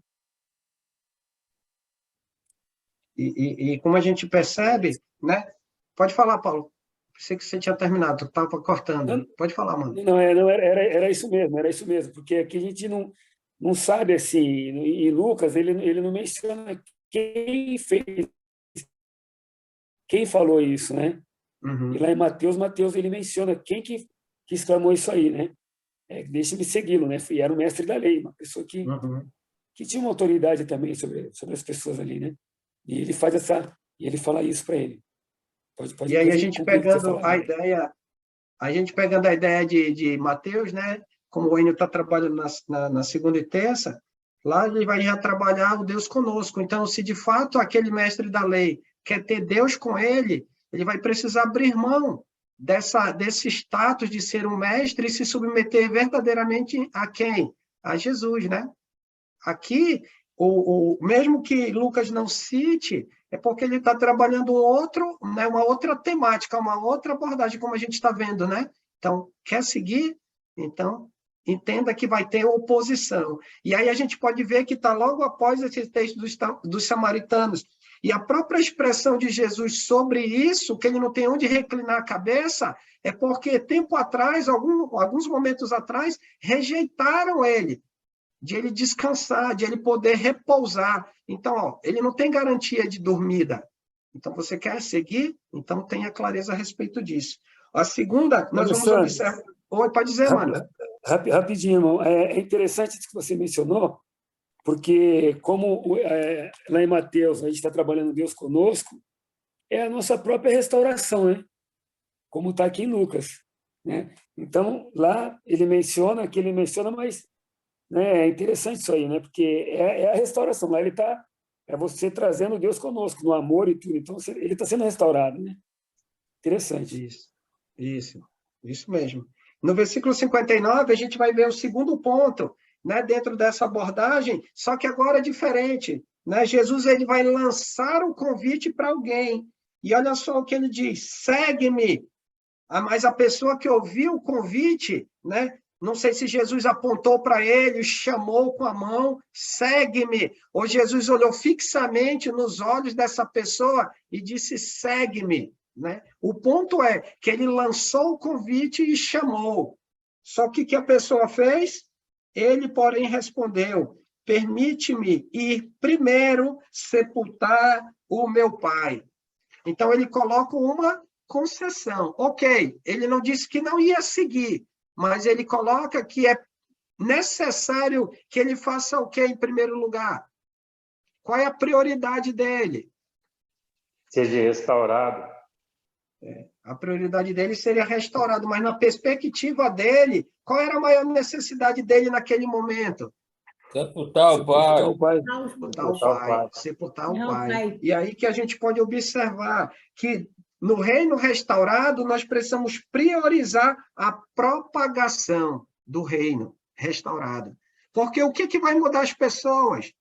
E como a gente percebe, né? Pode falar, Paulo. Pensei que você tinha terminado, estava cortando. Pode falar, mano. Não, era isso mesmo, porque aqui a gente não sabe, assim, em Lucas, ele não menciona quem fez, quem falou isso, né? E lá em Mateus, ele menciona quem que exclamou isso aí, né? Deixa-me segui-lo, né? E era o mestre da lei, uma pessoa que tinha uma autoridade também sobre as pessoas ali, né? E ele ele fala isso para ele. E aí a gente pegando a ideia de Mateus, né? Como o Enio está trabalhando na segunda e terça, lá ele vai já trabalhar o Deus conosco. Então, se de fato aquele mestre da lei quer ter Deus com ele vai precisar abrir mão desse status de ser um mestre e se submeter verdadeiramente a quem? A Jesus, né? Aqui, mesmo que Lucas não cite, é porque ele está trabalhando uma outra temática, uma outra abordagem, como a gente está vendo, né? Então, quer seguir? Então, entenda que vai ter oposição. E aí a gente pode ver que está logo após esse texto dos samaritanos. E a própria expressão de Jesus sobre isso, que ele não tem onde reclinar a cabeça, é porque tempo atrás, alguns momentos atrás, rejeitaram ele, de ele descansar, de ele poder repousar. Então, ele não tem garantia de dormida. Então, você quer seguir? Então, tenha clareza a respeito disso. A segunda, nós vamos observar... Oi, pode dizer, mano. Rapidinho, irmão. É interessante isso que você mencionou, porque como lá em Mateus a gente está trabalhando Deus conosco, é a nossa própria restauração, né? Como está aqui em Lucas, né? Então, lá ele menciona, mas... É interessante isso aí, né? Porque é a restauração. Lá ele está... É você trazendo Deus conosco, no amor e tudo. Então, ele está sendo restaurado, né? Interessante. Isso mesmo. No versículo 59, a gente vai ver o segundo ponto, né, dentro dessa abordagem, só que agora é diferente, né? Jesus ele vai lançar um convite para alguém. E olha só o que ele diz: segue-me. Mas a pessoa que ouviu o convite, né? Não sei se Jesus apontou para ele, chamou com a mão, segue-me. Ou Jesus olhou fixamente nos olhos dessa pessoa e disse, segue-me. Né? O ponto é que ele lançou o convite e chamou. Só que o que a pessoa fez? Ele, porém, respondeu, permite-me ir primeiro sepultar o meu pai. Então, ele coloca uma concessão. Ok, ele não disse que não ia seguir, mas ele coloca que é necessário que ele faça o quê em primeiro lugar? Qual é a prioridade dele? Seja restaurado. A prioridade dele seria restaurado, mas na perspectiva dele, qual era a maior necessidade dele naquele momento? Sepultar o pai. Sepultar o pai. E aí que a gente pode observar que no reino restaurado, nós precisamos priorizar a propagação do reino restaurado. Porque o que vai mudar as pessoas?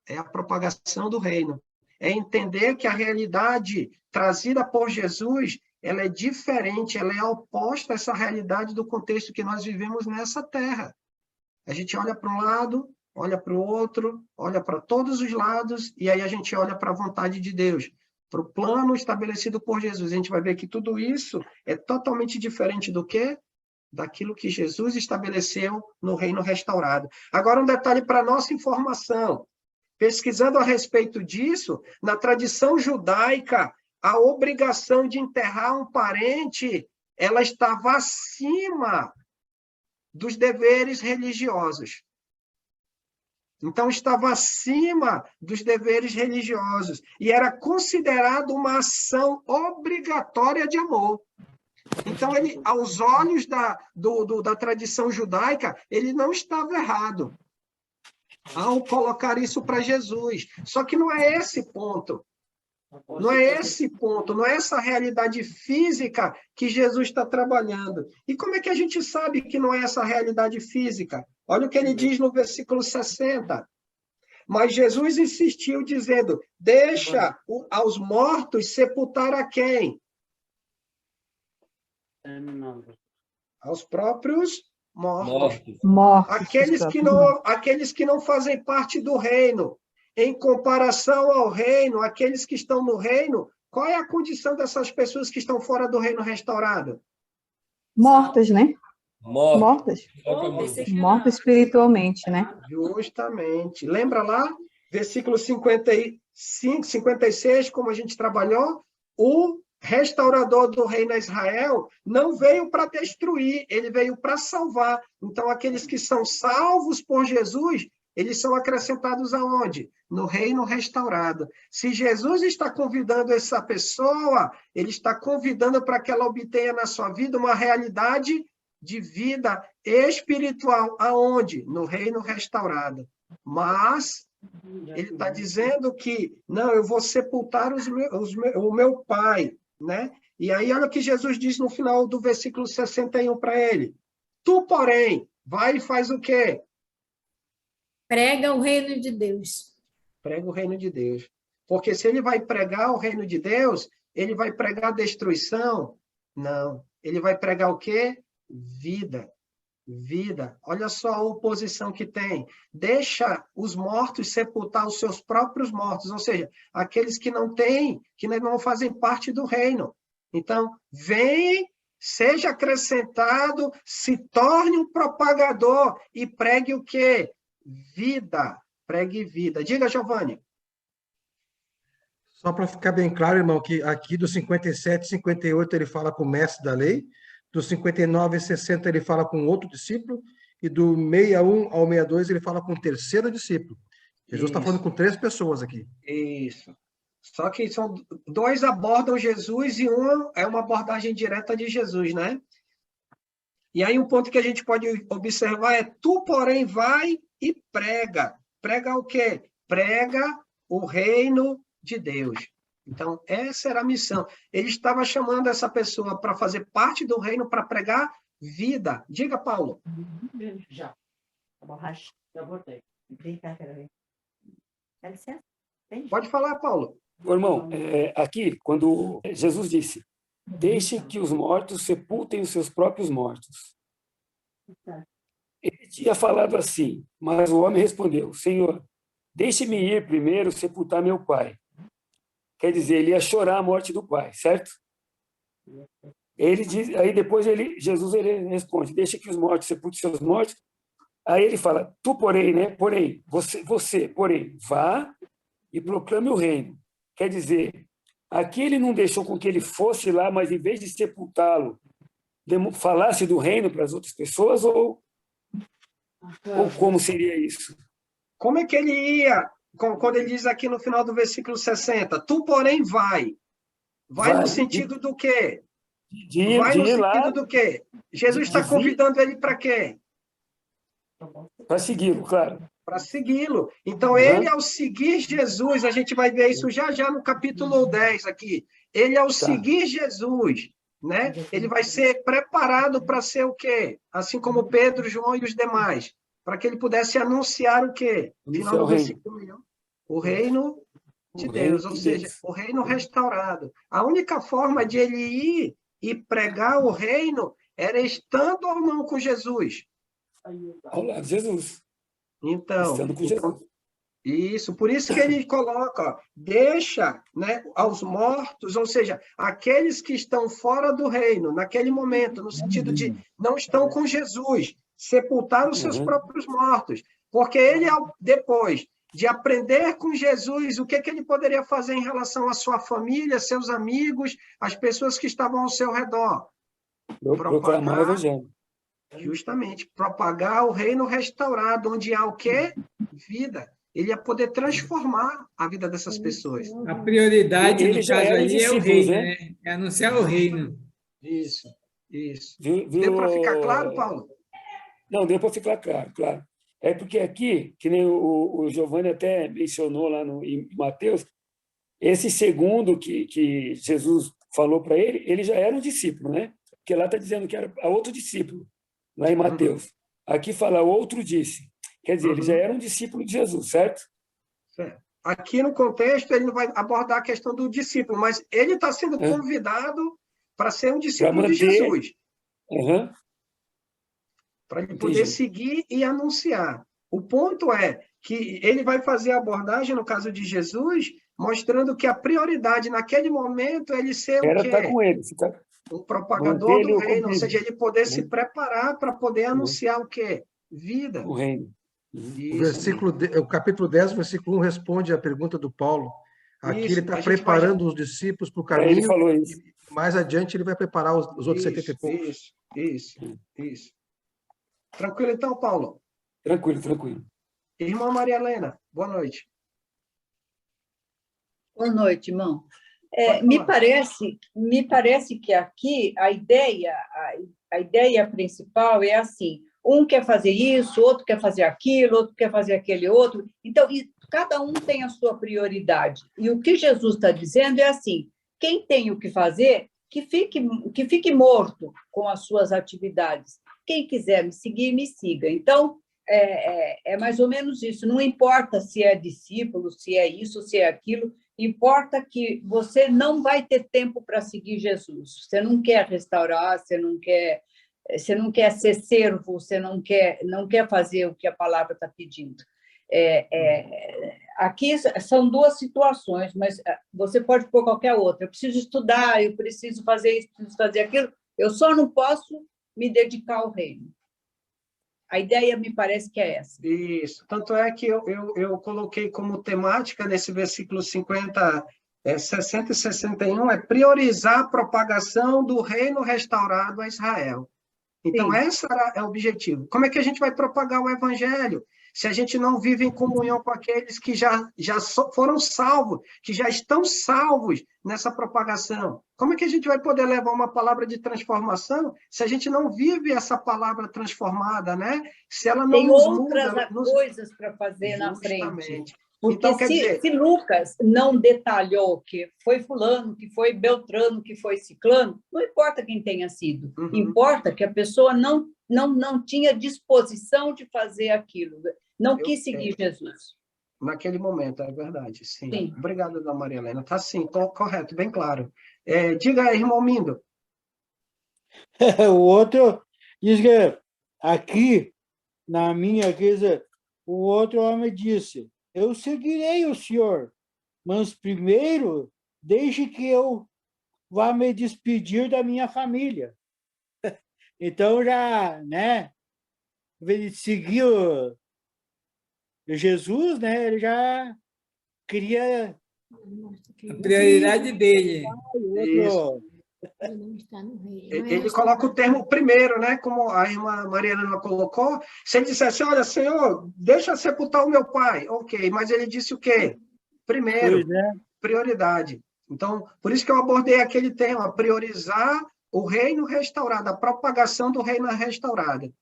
É a propagação do reino. É entender que a realidade trazida por Jesus, ela é diferente, ela é oposta a essa realidade do contexto que nós vivemos nessa terra. A gente olha para um lado, olha para o outro, olha para todos os lados, e aí a gente olha para a vontade de Deus. para o plano estabelecido por Jesus. A gente vai ver que tudo isso é totalmente diferente do quê? Daquilo que Jesus estabeleceu no reino restaurado. Agora, um detalhe para nossa informação. Pesquisando a respeito disso, na tradição judaica, a obrigação de enterrar um parente, ela estava acima dos deveres religiosos. Então, estava acima dos deveres religiosos e era considerado uma ação obrigatória de amor. Então, ele, aos olhos da tradição judaica, ele não estava errado ao colocar isso para Jesus. Só que não é esse ponto. Não é esse ponto, não é essa realidade física que Jesus está trabalhando. E como é que a gente sabe que não é essa realidade física? Olha o que ele diz no versículo 60. Mas Jesus insistiu, dizendo, deixa aos mortos sepultar a quem? Aos próprios mortos. Aqueles que não fazem parte do reino. Em comparação ao reino, aqueles que estão no reino, qual é a condição dessas pessoas que estão fora do reino restaurado? Mortas, né? Mortas. Mortas espiritualmente, né? Justamente. Lembra lá, versículo 55, 56, como a gente trabalhou? O restaurador do reino de Israel não veio para destruir, ele veio para salvar. Então, aqueles que são salvos por Jesus, eles são acrescentados aonde? No reino restaurado. Se Jesus está convidando essa pessoa, ele está convidando para que ela obtenha na sua vida uma realidade de vida espiritual. Aonde? No reino restaurado. Mas ele está dizendo que, não, eu vou sepultar o meu pai, né? E aí, olha o que Jesus diz no final do versículo 61 para ele. Tu, porém, vai e faz o quê? Prega o reino de Deus. Prega o reino de Deus. Porque se ele vai pregar o reino de Deus, ele vai pregar destruição? Não. Ele vai pregar o quê? Vida. Vida. Olha só a oposição que tem. Deixa os mortos sepultar os seus próprios mortos, ou seja, aqueles que não têm, que não fazem parte do reino. Então, vem, seja acrescentado, se torne um propagador e pregue o quê? Vida. Pregue vida. Diga, Giovanni. Só para ficar bem claro, irmão, que aqui do 57 e 58 ele fala com o mestre da lei, do 59 e 60 ele fala com outro discípulo, e do 61 ao 62 ele fala com o terceiro discípulo. Jesus está falando com 3 pessoas aqui. Isso. Só que são 2 abordam Jesus e um é uma abordagem direta de Jesus, né? E aí um ponto que a gente pode observar é, tu, porém, vai e prega. Prega o quê? Prega o reino de Deus. Então, essa era a missão. Ele estava chamando essa pessoa para fazer parte do reino, para pregar vida. Diga, Paulo. Já. A borracha, já botei. Vem cá, quero ver. Dá licença? Pode falar, Paulo. Irmão, aqui, quando Jesus disse, deixe que os mortos sepultem os seus próprios mortos. Ele tinha falado assim, mas o homem respondeu, Senhor, deixe-me ir primeiro sepultar meu pai. Quer dizer, ele ia chorar a morte do pai, certo? Ele diz, aí depois Jesus responde, deixa que os mortos sepultem seus mortos. Aí ele fala, tu, porém, né? Porém, você, porém, vá e proclame o reino. Quer dizer, aqui ele não deixou com que ele fosse lá, mas em vez de sepultá-lo, falasse do reino para as outras pessoas, ou como seria isso? Como é que ele ia, quando ele diz aqui no final do versículo 60, tu, porém, vai. Vai no sentido do quê? Vai no sentido do quê? Jesus está convidando ele para quê? Para segui-lo, claro. Para segui-lo. Então, ele, ao seguir Jesus, a gente vai ver isso já no capítulo 10 aqui. Ele, ao seguir Jesus, né? Ele vai ser preparado para ser o quê? Assim como Pedro, João e os demais. Para que ele pudesse anunciar o quê? Final do versículo 1. O reino de Deus, ou seja, o reino restaurado. A única forma de ele ir e pregar o reino era estando ou não com Jesus. Ao lado de Jesus. Então, estando com Jesus. Isso, por isso que ele coloca, ó, deixa, né, aos mortos, ou seja, aqueles que estão fora do reino, naquele momento, no sentido de não estão com Jesus, sepultar os seus próprios mortos, porque ele, depois de aprender com Jesus, o que ele poderia fazer em relação à sua família, seus amigos, as pessoas que estavam ao seu redor? Proclamar o evangelho. Justamente, propagar o reino restaurado, onde há o quê? Vida. Ele ia poder transformar a vida dessas pessoas. A prioridade, no caso aí, é o reino, né? É anunciar o reino. Isso. Deu para ficar claro, Paulo? Não, deu para ficar claro, claro. É porque aqui, que nem o Giovanni até mencionou lá em Mateus, esse segundo que Jesus falou para ele já era um discípulo, né? Porque lá está dizendo que era outro discípulo, lá em Mateus. Aqui fala, outro disse. Quer dizer, ele já era um discípulo de Jesus, certo? Certo. Aqui no contexto, ele não vai abordar a questão do discípulo, mas ele está sendo convidado para ser um discípulo de Jesus. Para ele poder seguir e anunciar. O ponto é que ele vai fazer a abordagem, no caso de Jesus, mostrando que a prioridade naquele momento é ele ser o quê? Estar com ele, o propagador do reino, ou seja, ele poder se preparar para poder anunciar o quê? Vida. O reino. O capítulo 10, versículo 1, responde à pergunta do Paulo. Aqui ele está preparando os discípulos para o caminho. Ele falou isso. E mais adiante ele vai preparar os outros 70 e poucos. Isso. Tranquilo então, Paulo? Tranquilo. Irmã Maria Helena, boa noite. Boa noite, irmão. Me parece que aqui a ideia principal é assim: um quer fazer isso, outro quer fazer aquilo, outro quer fazer aquele outro. Então, cada um tem a sua prioridade. E o que Jesus está dizendo é assim: quem tem o que fazer, que fique morto com as suas atividades. Quem quiser me seguir, me siga. Então, é mais ou menos isso. Não importa se é discípulo, se é isso, se é aquilo. Importa que você não vai ter tempo para seguir Jesus. Você não quer restaurar, você não quer ser servo, você não quer fazer o que a palavra está pedindo. Aqui são duas situações, mas você pode pôr qualquer outra. Eu preciso estudar, eu preciso fazer isso, preciso fazer aquilo. Eu só não posso me dedicar ao reino. A ideia me parece que é essa. Isso. Tanto é que eu coloquei como temática nesse versículo 60 e 61, é priorizar a propagação do reino restaurado a Israel. Então, esse é o objetivo. Como é que a gente vai propagar o evangelho se a gente não vive em comunhão com aqueles que já foram salvos, que já estão salvos nessa propagação? Como é que a gente vai poder levar uma palavra de transformação se a gente não vive essa palavra transformada, né? Se ela não tem nos outras muda, coisas para fazer na frente. Porque então, quer dizer, se Lucas não detalhou que foi fulano, que foi Beltrano, que foi ciclano, não importa quem tenha sido. Importa que a pessoa não tinha disposição de fazer aquilo. Não quis seguir Jesus. Naquele momento, é verdade, sim. Obrigado, dona Maria Helena. Está sim, correto, bem claro. Diga aí, irmão Mindo. O outro diz que aqui, na minha casa, o outro homem disse: eu seguirei o senhor, mas primeiro deixe que eu vá me despedir da minha família. Então, já, né, ele seguiu Jesus, né, ele já queria... A prioridade dele. Ele coloca o termo primeiro, né? Como a irmã Maria Helena colocou. Se ele dissesse, olha, Senhor, deixa sepultar o meu pai. Ok, mas ele disse o quê? Primeiro, prioridade. Então, por isso que eu abordei aquele tema, priorizar o reino restaurado, a propagação do reino restaurado.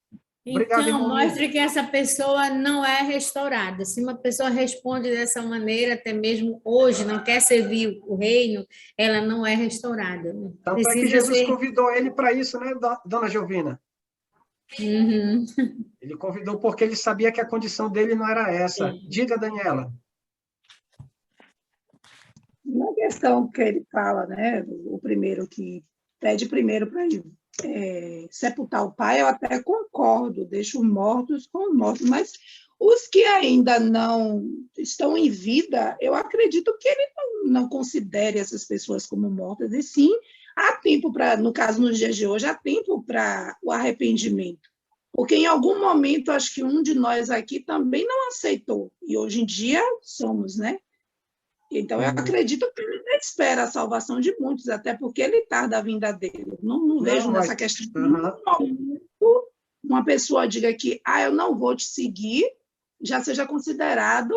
Obrigado, então, mostre que essa pessoa não é restaurada. Se uma pessoa responde dessa maneira, até mesmo hoje, não quer servir o reino, ela não é restaurada. Então, é que Jesus convidou ele para isso, né, dona Giovina? Ele convidou porque ele sabia que a condição dele não era essa. Diga, Daniela. Na questão que ele fala, né, o primeiro que pede primeiro para ele sepultar o pai, eu até concordo, deixa os mortos com os mortos, mas Os que ainda não estão em vida, eu acredito que ele não considere essas pessoas como mortas, e sim, há tempo para, no caso, nos dias de hoje, há tempo para o arrependimento. Porque em algum momento, acho que um de nós aqui também não aceitou, e hoje em dia somos, né? Então, eu acredito que ele espera a salvação de muitos, até porque ele tarda a vinda dele. Não vejo nessa questão de nenhum momento uma pessoa diga que eu não vou te seguir, já seja considerado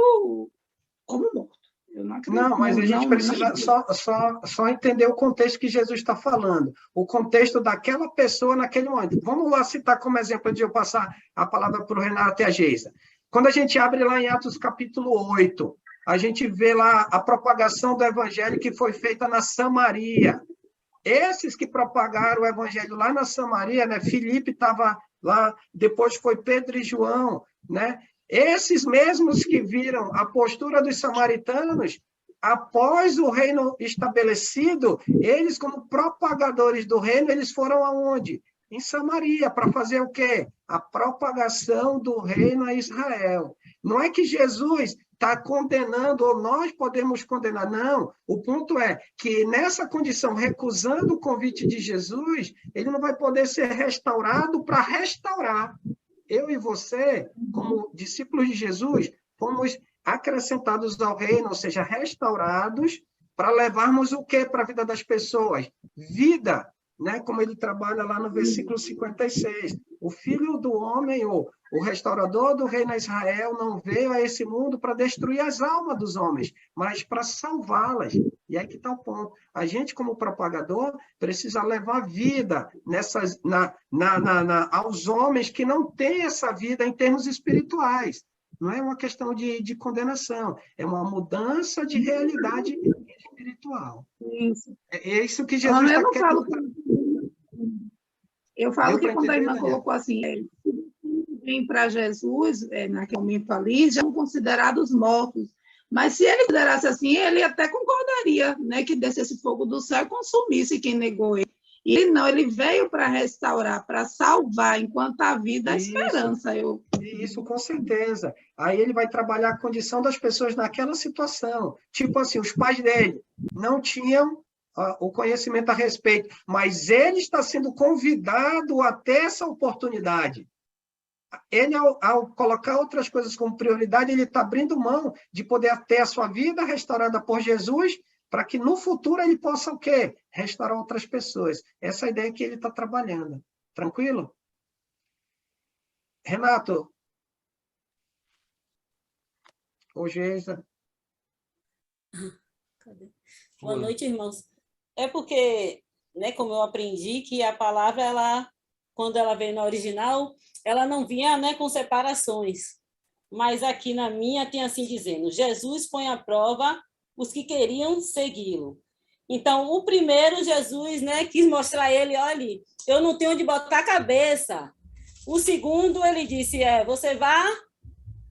como morto. Eu não acredito. Não, mas a gente precisa só entender o contexto que Jesus está falando, o contexto daquela pessoa naquele momento. Vamos lá citar como exemplo, antes de eu passar a palavra para o Renato e a Geisa. Quando a gente abre lá em Atos capítulo 8, a gente vê lá a propagação do evangelho que foi feita na Samaria. Esses que propagaram o evangelho lá na Samaria, né? Filipe estava lá, depois foi Pedro e João, né? Esses mesmos que viram a postura dos samaritanos, após o reino estabelecido, eles, como propagadores do reino, eles foram aonde? Em Samaria, para fazer o quê? A propagação do reino a Israel. Não é que Jesus está condenando, ou nós podemos condenar, não. O ponto é que, nessa condição, recusando o convite de Jesus, ele não vai poder ser restaurado para restaurar. Eu e você, como discípulos de Jesus, fomos acrescentados ao reino, ou seja, restaurados, para levarmos o quê para a vida das pessoas? Vida, né? Como ele trabalha lá no versículo 56. O Filho do Homem, o restaurador do reino a Israel, não veio a esse mundo para destruir as almas dos homens, mas para salvá-las. E aí que está o ponto. A gente, como propagador, precisa levar vida aos homens que não têm essa vida em termos espirituais. Não é uma questão de condenação, é uma mudança de realidade espiritual. Isso. É isso que Jesus está querendo. Eu falo que quando a irmã colocou assim, vem para Jesus, naquele momento ali, já são considerados mortos. Mas se ele considerasse assim, ele até concordaria, né, que descesse fogo do céu e consumisse quem negou ele. E ele não, ele veio para restaurar, para salvar, enquanto a vida, a esperança. Isso, com certeza. Aí ele vai trabalhar a condição das pessoas naquela situação. Tipo assim, os pais dele não tinham o conhecimento a respeito, mas ele está sendo convidado a ter essa oportunidade. Ele, ao colocar outras coisas como prioridade, ele está abrindo mão de poder ter a sua vida restaurada por Jesus, para que no futuro ele possa o quê? Restaurar outras pessoas. Essa é a ideia que ele está trabalhando. Tranquilo? Renato? Ô, Geisa. Boa noite, irmãos. É porque, né, como eu aprendi, que a palavra, ela, quando ela vem no original, ela não vinha, né, com separações. Mas aqui na minha tem assim dizendo, Jesus põe à prova os que queriam segui-lo. Então, o primeiro, Jesus, né, quis mostrar a ele, olha, eu não tenho onde botar a cabeça. O segundo, ele disse, você vá,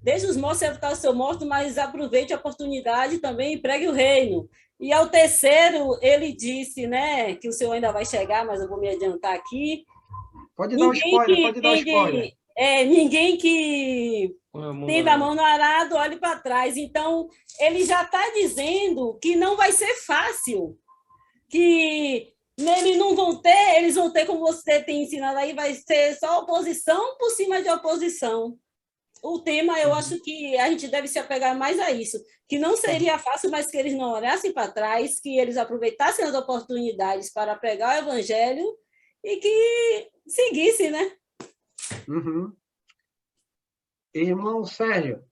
deixe os mortos sepultar o seu morto, mas aproveite a oportunidade também e pregue o reino. E ao terceiro, ele disse, né, que o Senhor ainda vai chegar, mas eu vou me adiantar aqui. Pode dar um spoiler, pode dar um spoiler. Ninguém que tem da mão no arado, olhe para trás. Então, ele já está dizendo que não vai ser fácil, que eles não vão ter, eles vão ter, como você tem ensinado aí, vai ser só oposição por cima de oposição. O tema, eu acho que a gente deve se apegar mais a isso, que não seria fácil, mas que eles não olhassem para trás, que eles aproveitassem as oportunidades para pregar o evangelho e que seguissem, né? Uhum. Irmão Sérgio.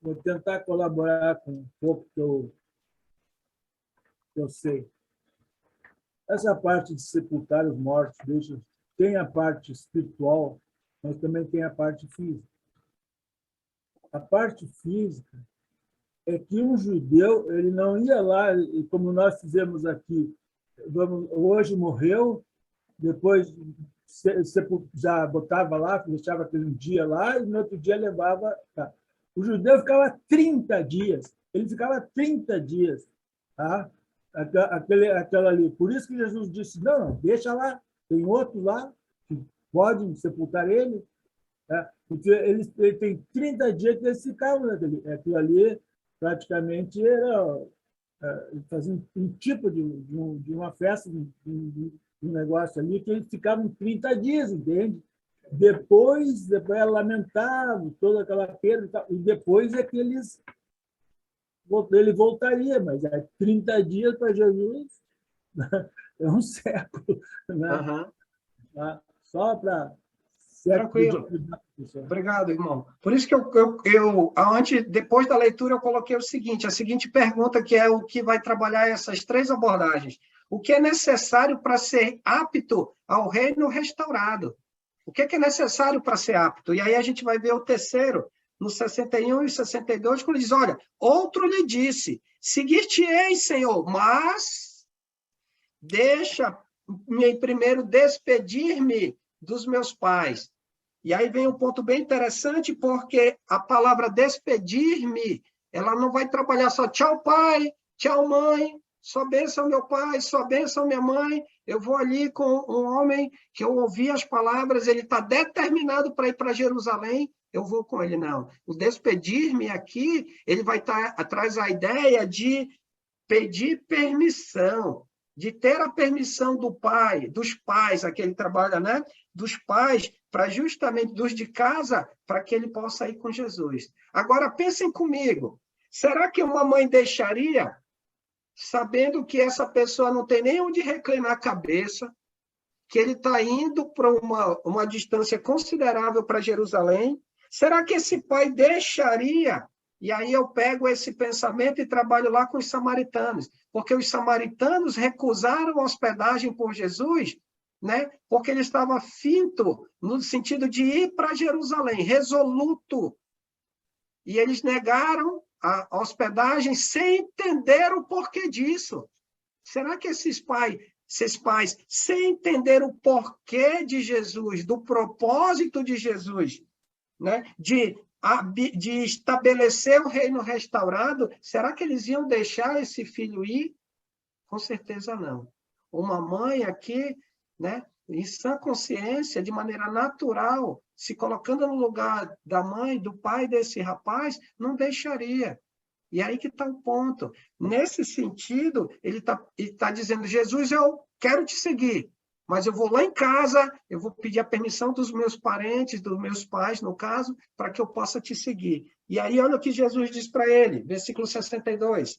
Vou tentar colaborar com um pouco que eu sei. Essa parte de sepultar os mortos, tem a parte espiritual, mas também tem a parte física. A parte física é que um judeu ele não ia lá, como nós fizemos aqui, hoje morreu, depois já botava lá, deixava aquele dia lá, e no outro dia levava... Tá. O judeu ficava 30 dias, ele ficava 30 dias, tá? aquela ali. Por isso que Jesus disse, não, deixa lá, tem outros lá que podem sepultar ele, né? Porque ele tem 30 dias que eles ficavam naquele. Aquilo ali praticamente era fazia um tipo de uma festa, de um negócio ali, que eles ficavam 30 dias, entende? Depois ela lamentava toda aquela perda, e depois é que ele voltaria, mas é 30 dias para Jesus, é um século, né? Uhum. Só para... Tranquilo. Obrigado, irmão. Por isso que depois da leitura, eu coloquei o seguinte, a seguinte pergunta, que é o que vai trabalhar essas 3 abordagens. O que é necessário para ser apto ao reino restaurado? O que é necessário para ser apto? E aí a gente vai ver o terceiro, no 61 e 62, quando ele diz, olha, outro lhe disse, seguir-te-ei, Senhor, mas deixa-me primeiro despedir-me dos meus pais. E aí vem um ponto bem interessante, porque a palavra despedir-me, ela não vai trabalhar só tchau, pai, tchau, mãe, só bênção meu pai, só bênção minha mãe, eu vou ali com um homem que eu ouvi as palavras, ele está determinado para ir para Jerusalém, eu vou com ele, não. O despedir-me aqui, ele vai estar atrás da ideia de pedir permissão, de ter a permissão do pai, dos pais, aqui ele trabalha, né? Dos pais, para justamente dos de casa, para que ele possa ir com Jesus. Agora, pensem comigo, será que uma mãe deixaria, sabendo que essa pessoa não tem nem onde reclinar a cabeça, que ele está indo para uma distância considerável para Jerusalém? Será que esse pai deixaria? E aí eu pego esse pensamento e trabalho lá com os samaritanos, porque os samaritanos recusaram a hospedagem por Jesus, né? Porque ele estava finto no sentido de ir para Jerusalém, resoluto. E eles negaram a hospedagem sem entender o porquê disso. Será que esses pais, sem entender o porquê de Jesus, do propósito de Jesus, né? de estabelecer o reino restaurado, será que eles iam deixar esse filho ir? Com certeza não. Uma mãe aqui, né, em sã consciência, de maneira natural, se colocando no lugar da mãe, do pai desse rapaz, não deixaria. E aí que está o ponto. Nesse sentido, ele tá dizendo, Jesus, eu quero te seguir, mas eu vou lá em casa, eu vou pedir a permissão dos meus parentes, dos meus pais, no caso, para que eu possa te seguir. E aí, olha o que Jesus diz para ele, versículo 62.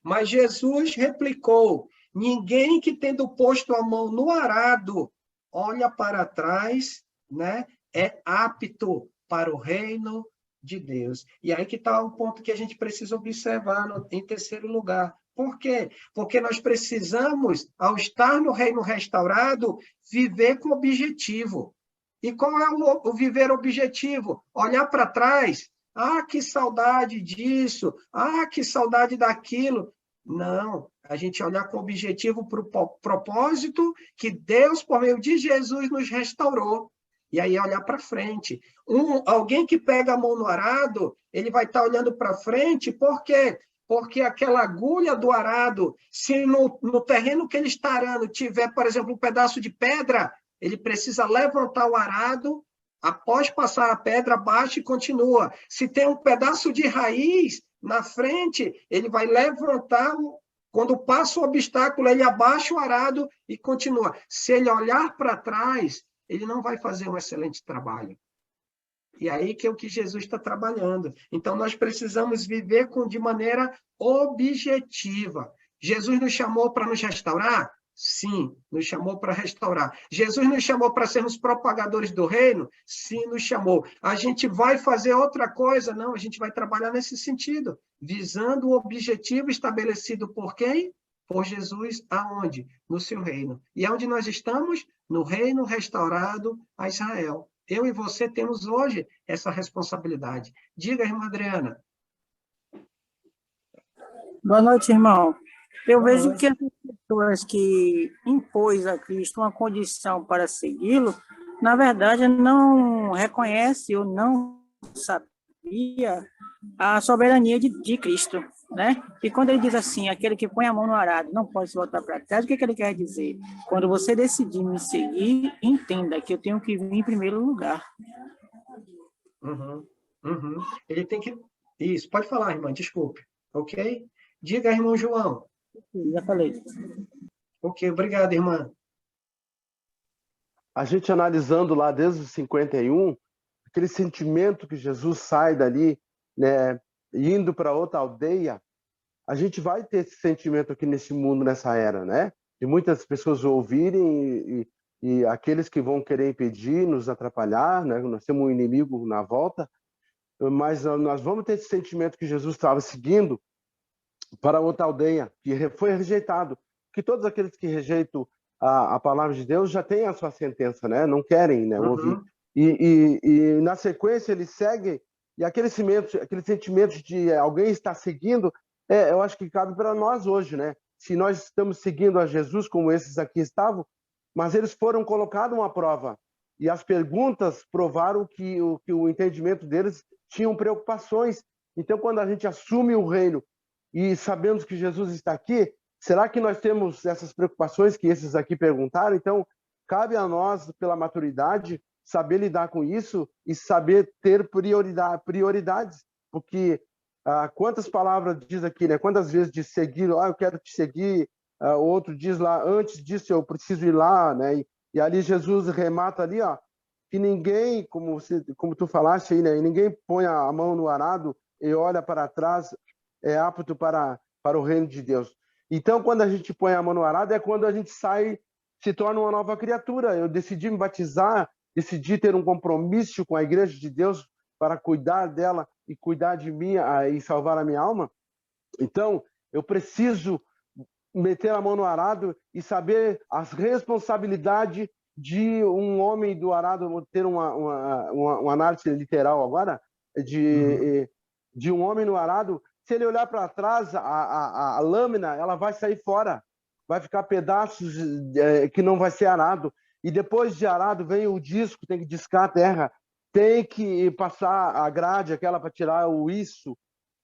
Mas Jesus replicou, ninguém que tendo posto a mão no arado, olha para trás, né, é apto para o reino de Deus. E aí que está o ponto que a gente precisa observar em terceiro lugar. Por quê? Porque nós precisamos, ao estar no reino restaurado, viver com objetivo. E qual é o viver objetivo? Olhar para trás. Ah, que saudade disso. Ah, que saudade daquilo. Não, a gente olhar com objetivo para o propósito que Deus, por meio de Jesus, nos restaurou. E aí olhar para frente. Alguém que pega a mão no arado, ele vai estar olhando para frente, por quê? Porque aquela agulha do arado, se no terreno que ele está arando tiver, por exemplo, um pedaço de pedra, ele precisa levantar o arado, após passar a pedra, baixa e continua. Se tem um pedaço de raiz na frente, ele vai levantar, quando passa o obstáculo, ele abaixa o arado e continua. Se ele olhar para trás, ele não vai fazer um excelente trabalho. E aí que é o que Jesus está trabalhando. Então, nós precisamos viver de maneira objetiva. Jesus nos chamou para nos restaurar? Sim, nos chamou para restaurar. Jesus nos chamou para sermos propagadores do reino? Sim, nos chamou. A gente vai fazer outra coisa? Não, a gente vai trabalhar nesse sentido, visando o objetivo estabelecido por quem? Por Jesus, aonde? No seu reino. E aonde nós estamos? No reino restaurado a Israel. Eu e você temos hoje essa responsabilidade. Diga, irmã Adriana. Boa noite, irmão. Eu vejo que as pessoas que impôs a Cristo uma condição para segui-lo, na verdade, não reconhece ou não sabia a soberania de Cristo. né? E quando ele diz assim, aquele que põe a mão no arado não pode se voltar para trás, o que ele quer dizer? Quando você decidir me seguir, entenda que eu tenho que vir em primeiro lugar. Ele tem que... Isso, pode falar, irmã, desculpe. Ok? Diga, irmão João. Já falei. Ok, obrigado, irmã. A gente analisando lá desde os 51, aquele sentimento que Jesus sai dali, né, indo para outra aldeia, a gente vai ter esse sentimento aqui nesse mundo, nessa era, né? De muitas pessoas ouvirem e aqueles que vão querer impedir, nos atrapalhar, né? Nós temos um inimigo na volta, mas nós vamos ter esse sentimento que Jesus estava seguindo para outra aldeia, que foi rejeitado. Que todos aqueles que rejeitam a palavra de Deus já têm a sua sentença, né? Não querem, né, ouvir. E na sequência ele segue, e aquele sentimento de alguém estar seguindo, eu acho que cabe para nós hoje, né? Se nós estamos seguindo a Jesus como esses aqui estavam, mas eles foram colocados uma prova, e as perguntas provaram que o entendimento deles tinham preocupações. Então, quando a gente assume o reino e sabemos que Jesus está aqui, será que nós temos essas preocupações que esses aqui perguntaram? Então, cabe a nós, pela maturidade, saber lidar com isso e saber ter prioridades, porque quantas palavras diz aqui, né? Quantas vezes diz seguir, eu quero te seguir, outro diz lá, antes disso eu preciso ir lá, né? E ali Jesus remata ali, ó, que ninguém, como tu falaste aí, né? Ninguém põe a mão no arado e olha para trás, é apto para o reino de Deus. Então, quando a gente põe a mão no arado, é quando a gente se torna uma nova criatura. Eu decidi me batizar, decidi ter um compromisso com a igreja de Deus para cuidar dela e cuidar de mim e salvar a minha alma. Então, eu preciso meter a mão no arado e saber as responsabilidades de um homem do arado, vou ter uma análise literal agora, de um homem no arado. Se ele olhar para trás, a lâmina ela vai sair fora, vai ficar pedaços que não vai ser arado. E depois de arado vem o disco, tem que discar a terra, tem que passar a grade, aquela para tirar o isso,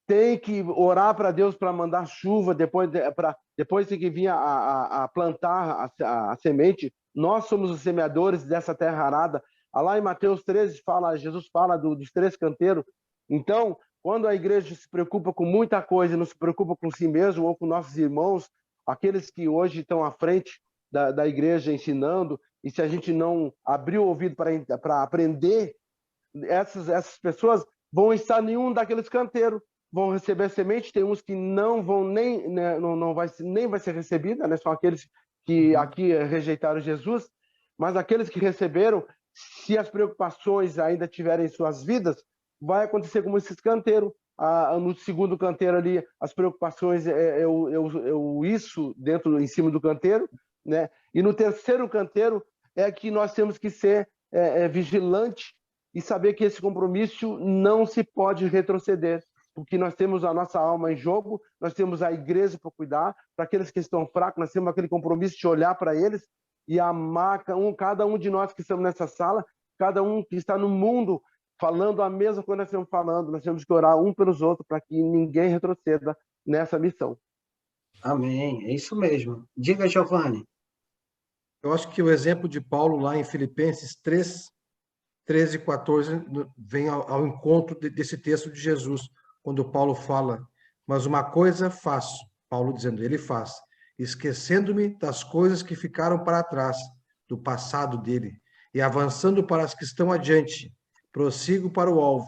tem que orar para Deus para mandar chuva, depois tem que vir a plantar a semente. Nós somos os semeadores dessa terra arada. Lá em Mateus 13, Jesus fala dos 3 canteiros. Então, quando a igreja se preocupa com muita coisa, não se preocupa com si mesmo ou com nossos irmãos, aqueles que hoje estão à frente da igreja ensinando, e se a gente não abrir o ouvido para aprender, essas pessoas vão estar em nenhum daqueles canteiros, vão receber semente, tem uns que não vão nem vai ser recebida, né? São aqueles que aqui rejeitaram Jesus, mas aqueles que receberam, se as preocupações ainda tiverem em suas vidas, vai acontecer como esses canteiros. No segundo canteiro ali, as preocupações o isso em cima do canteiro, né? E no terceiro canteiro é que nós temos que ser vigilante e saber que esse compromisso não se pode retroceder, porque nós temos a nossa alma em jogo, nós temos a igreja para cuidar, para aqueles que estão fracos, nós temos aquele compromisso de olhar para eles e amar cada um de nós que estamos nessa sala, cada um que está no mundo, falando a mesma coisa que nós estamos falando. Nós temos que orar um pelos outros para que ninguém retroceda nessa missão. Amém, é isso mesmo. Diga, Giovanni. Eu acho que o exemplo de Paulo lá em Filipenses 3, 13 e 14 vem ao encontro desse texto de Jesus, quando Paulo fala, mas uma coisa faço, Paulo dizendo, ele faz, esquecendo-me das coisas que ficaram para trás, do passado dele, e avançando para as que estão adiante, prossigo para o alvo,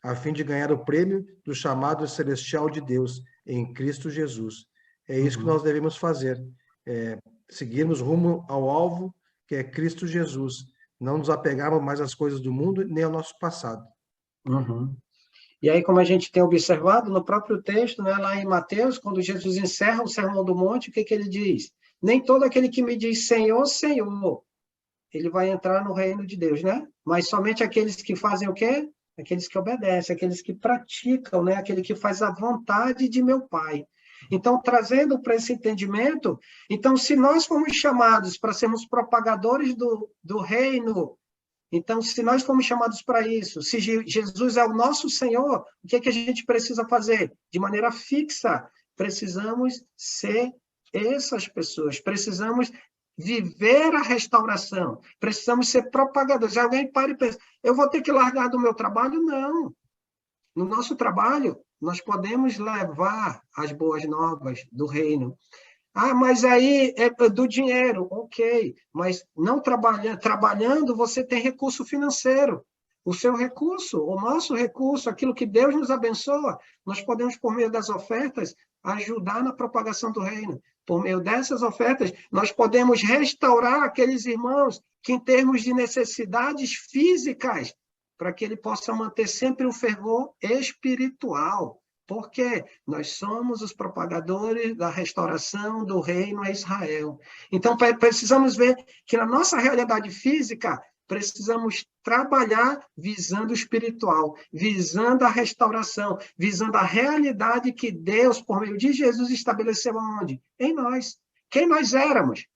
a fim de ganhar o prêmio do chamado celestial de Deus em Cristo Jesus. É isso que nós devemos fazer, seguirmos rumo ao alvo, que é Cristo Jesus. Não nos apegarmos mais às coisas do mundo, nem ao nosso passado. E aí, como a gente tem observado no próprio texto, né, lá em Mateus, quando Jesus encerra o Sermão do Monte, o que ele diz? Nem todo aquele que me diz Senhor, Senhor, ele vai entrar no reino de Deus, né? Mas somente aqueles que fazem o quê? Aqueles que obedecem, aqueles que praticam, né? Aquele que faz a vontade de meu Pai. Então, trazendo para esse entendimento, então, se nós fomos chamados para sermos propagadores do reino Então, se nós fomos chamados para isso, se Jesus é o nosso Senhor, o que é que a gente precisa fazer? De maneira fixa, precisamos ser essas pessoas, precisamos viver a restauração, precisamos ser propagadores. Alguém para e pensa, eu vou ter que largar do meu trabalho? Não. No nosso trabalho, nós podemos levar as boas novas do reino. Ah, mas aí é do dinheiro, ok. Mas não trabalhando, você tem recurso financeiro. O seu recurso, o nosso recurso, aquilo que Deus nos abençoa, nós podemos, por meio das ofertas, ajudar na propagação do reino. Por meio dessas ofertas, nós podemos restaurar aqueles irmãos que, em termos de necessidades físicas, para que ele possa manter sempre o fervor espiritual. Porque nós somos os propagadores da restauração do reino a Israel. Então, precisamos ver que na nossa realidade física, precisamos trabalhar visando o espiritual, visando a restauração, visando a realidade que Deus, por meio de Jesus, estabeleceu aonde? Em nós. Quem nós éramos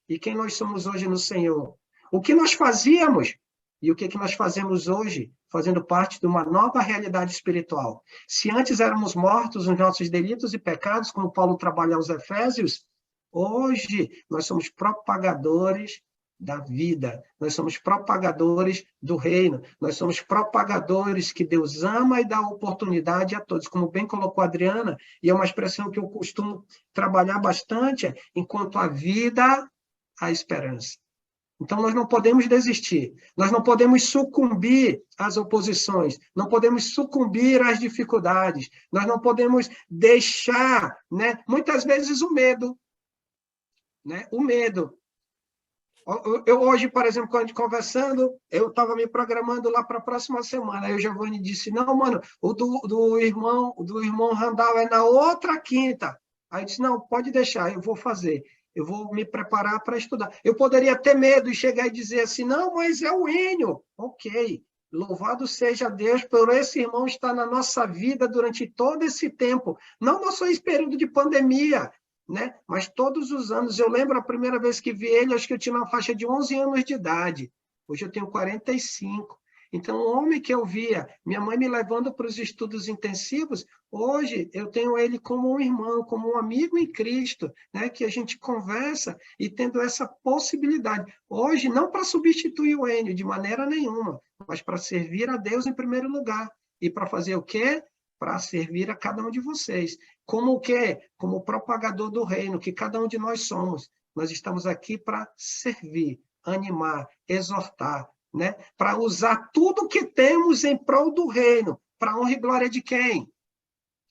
e quem nós somos hoje no Senhor. O que nós fazíamos e o que nós fazemos hoje, fazendo parte de uma nova realidade espiritual. Se antes éramos mortos nos nossos delitos e pecados, como Paulo trabalha aos Efésios, hoje nós somos propagadores da vida, nós somos propagadores do reino, nós somos propagadores que Deus ama e dá oportunidade a todos, como bem colocou a Adriana, e é uma expressão que eu costumo trabalhar bastante, enquanto a vida, a esperança. Então, nós não podemos desistir, nós não podemos sucumbir às oposições, não podemos sucumbir às dificuldades, nós não podemos deixar, né, muitas vezes, o medo. Né, o medo. Eu hoje, por exemplo, quando a gente conversando, eu estava me programando lá para a próxima semana, aí o Giovanni disse, não, mano, o do irmão Randall é na outra quinta. Aí eu disse, não, pode deixar, eu vou fazer. Eu vou me preparar para estudar. Eu poderia ter medo e chegar e dizer assim, não, mas é o Enio. Ok, louvado seja Deus por esse irmão estar na nossa vida durante todo esse tempo. Não só esse período de pandemia, né? Mas todos os anos. Eu lembro a primeira vez que vi ele, acho que eu tinha uma faixa de 11 anos de idade. Hoje eu tenho 45. Então, o homem que eu via, minha mãe me levando para os estudos intensivos, hoje eu tenho ele como um irmão, como um amigo em Cristo, né? Que a gente conversa e tendo essa possibilidade. Hoje, não para substituir o Enio, de maneira nenhuma, mas para servir a Deus em primeiro lugar. E para fazer o quê? Para servir a cada um de vocês. Como o quê? Como propagador do reino, que cada um de nós somos. Nós estamos aqui para servir, animar, exortar, né? Para usar tudo que temos em prol do reino, para honra e glória de quem?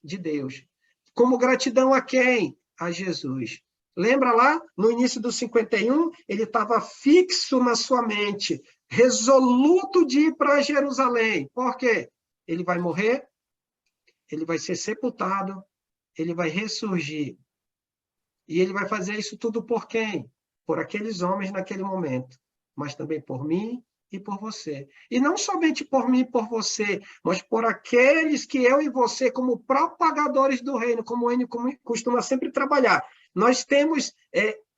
De Deus. Como gratidão a quem? A Jesus. Lembra lá, no início do 51, ele estava fixo na sua mente, resoluto de ir para Jerusalém. Por quê? Ele vai morrer, ele vai ser sepultado, ele vai ressurgir. E ele vai fazer isso tudo por quem? Por aqueles homens naquele momento, mas também por mim e por você. E não somente por mim e por você, mas por aqueles que eu e você, como propagadores do reino, como o Enio costuma sempre trabalhar, nós temos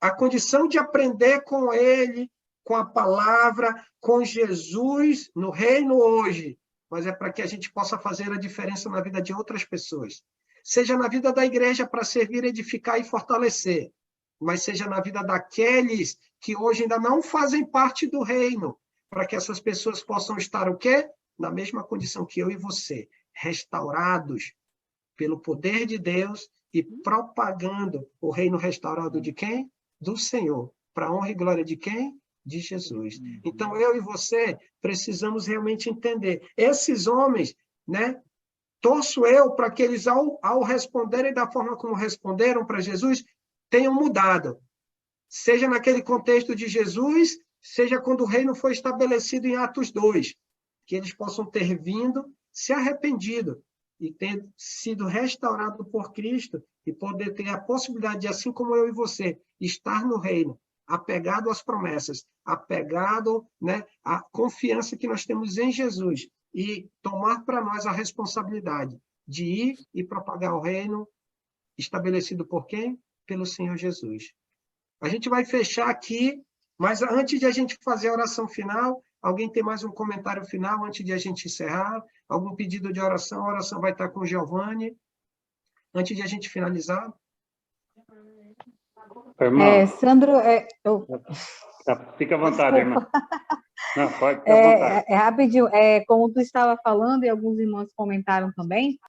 a condição de aprender com ele, com a palavra, com Jesus no reino hoje, mas é para que a gente possa fazer a diferença na vida de outras pessoas. Seja na vida da igreja para servir, edificar e fortalecer, mas seja na vida daqueles que hoje ainda não fazem parte do reino, para que essas pessoas possam estar o quê? Na mesma condição que eu e você, restaurados pelo poder de Deus e propagando o reino restaurado de quem? Do Senhor. Para a honra e glória de quem? De Jesus. Então, eu e você precisamos realmente entender. Esses homens, né? Torço eu para que eles, ao responderem da forma como responderam para Jesus, tenham mudado. Seja naquele contexto de Jesus, seja quando o reino foi estabelecido em Atos 2, que eles possam ter vindo, se arrependido e ter sido restaurado por Cristo e poder ter a possibilidade de, assim como eu e você, estar no reino, apegado às promessas, apegado, né, à confiança que nós temos em Jesus e tomar para nós a responsabilidade de ir e propagar o reino estabelecido por quem? Pelo Senhor Jesus. A gente vai fechar aqui, mas antes de a gente fazer a oração final, Alguém tem mais um comentário final antes de a gente encerrar? Algum pedido de oração? A oração vai estar com o Giovanni. Antes de a gente finalizar. Irmão, Sandro, fica à vontade, irmã. Não, pode ficar à vontade. Rapidinho, como tu estava falando, e alguns irmãos comentaram também,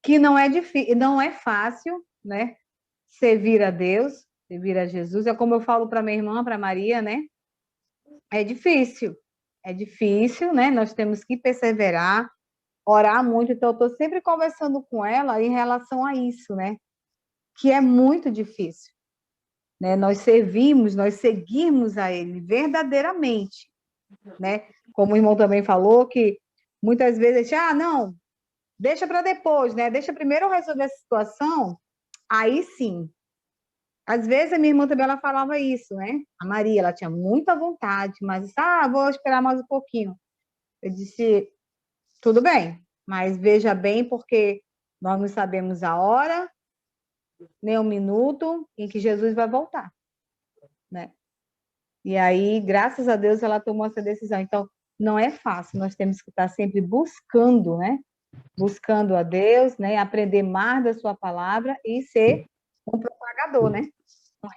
que não é difícil, não é fácil, né? Servir a Deus, servir a Jesus. É como eu falo para minha irmã, para Maria, né? É difícil, né? Nós temos que perseverar, orar muito. Então, eu estou sempre conversando com ela em relação a isso, né? Que é muito difícil, né? Nós seguimos a Ele verdadeiramente, né? Como o irmão também falou, que muitas vezes, não, deixa para depois, né? Deixa primeiro eu resolver essa situação, aí sim. Às vezes a minha irmã também ela falava isso, né? A Maria, ela tinha muita vontade, mas disse, vou esperar mais um pouquinho. Eu disse, tudo bem, mas veja bem, porque nós não sabemos a hora, nem o minuto em que Jesus vai voltar, né? E aí, graças a Deus, ela tomou essa decisão. Então, não é fácil, nós temos que estar sempre buscando, né? Buscando a Deus, né? Aprender mais da sua palavra e ser um propagador, né?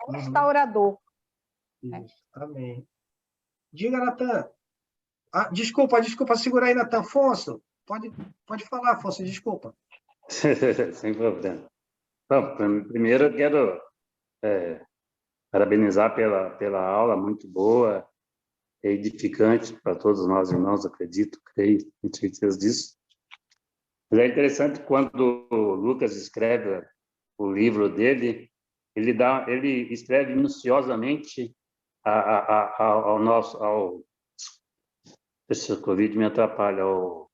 Um restaurador. Né? Amém. Diga, Natan. Desculpa, segura aí, Natan. Afonso, pode falar, Afonso, desculpa. Sem problema. Bom, primeiro eu quero parabenizar pela aula, muito boa, edificante para todos nós irmãos, acredito, creio, tenho certeza disso. Mas é interessante quando o Lucas escreve o livro dele, ele escreve minuciosamente ao nosso... Esse Covid me atrapalha, ao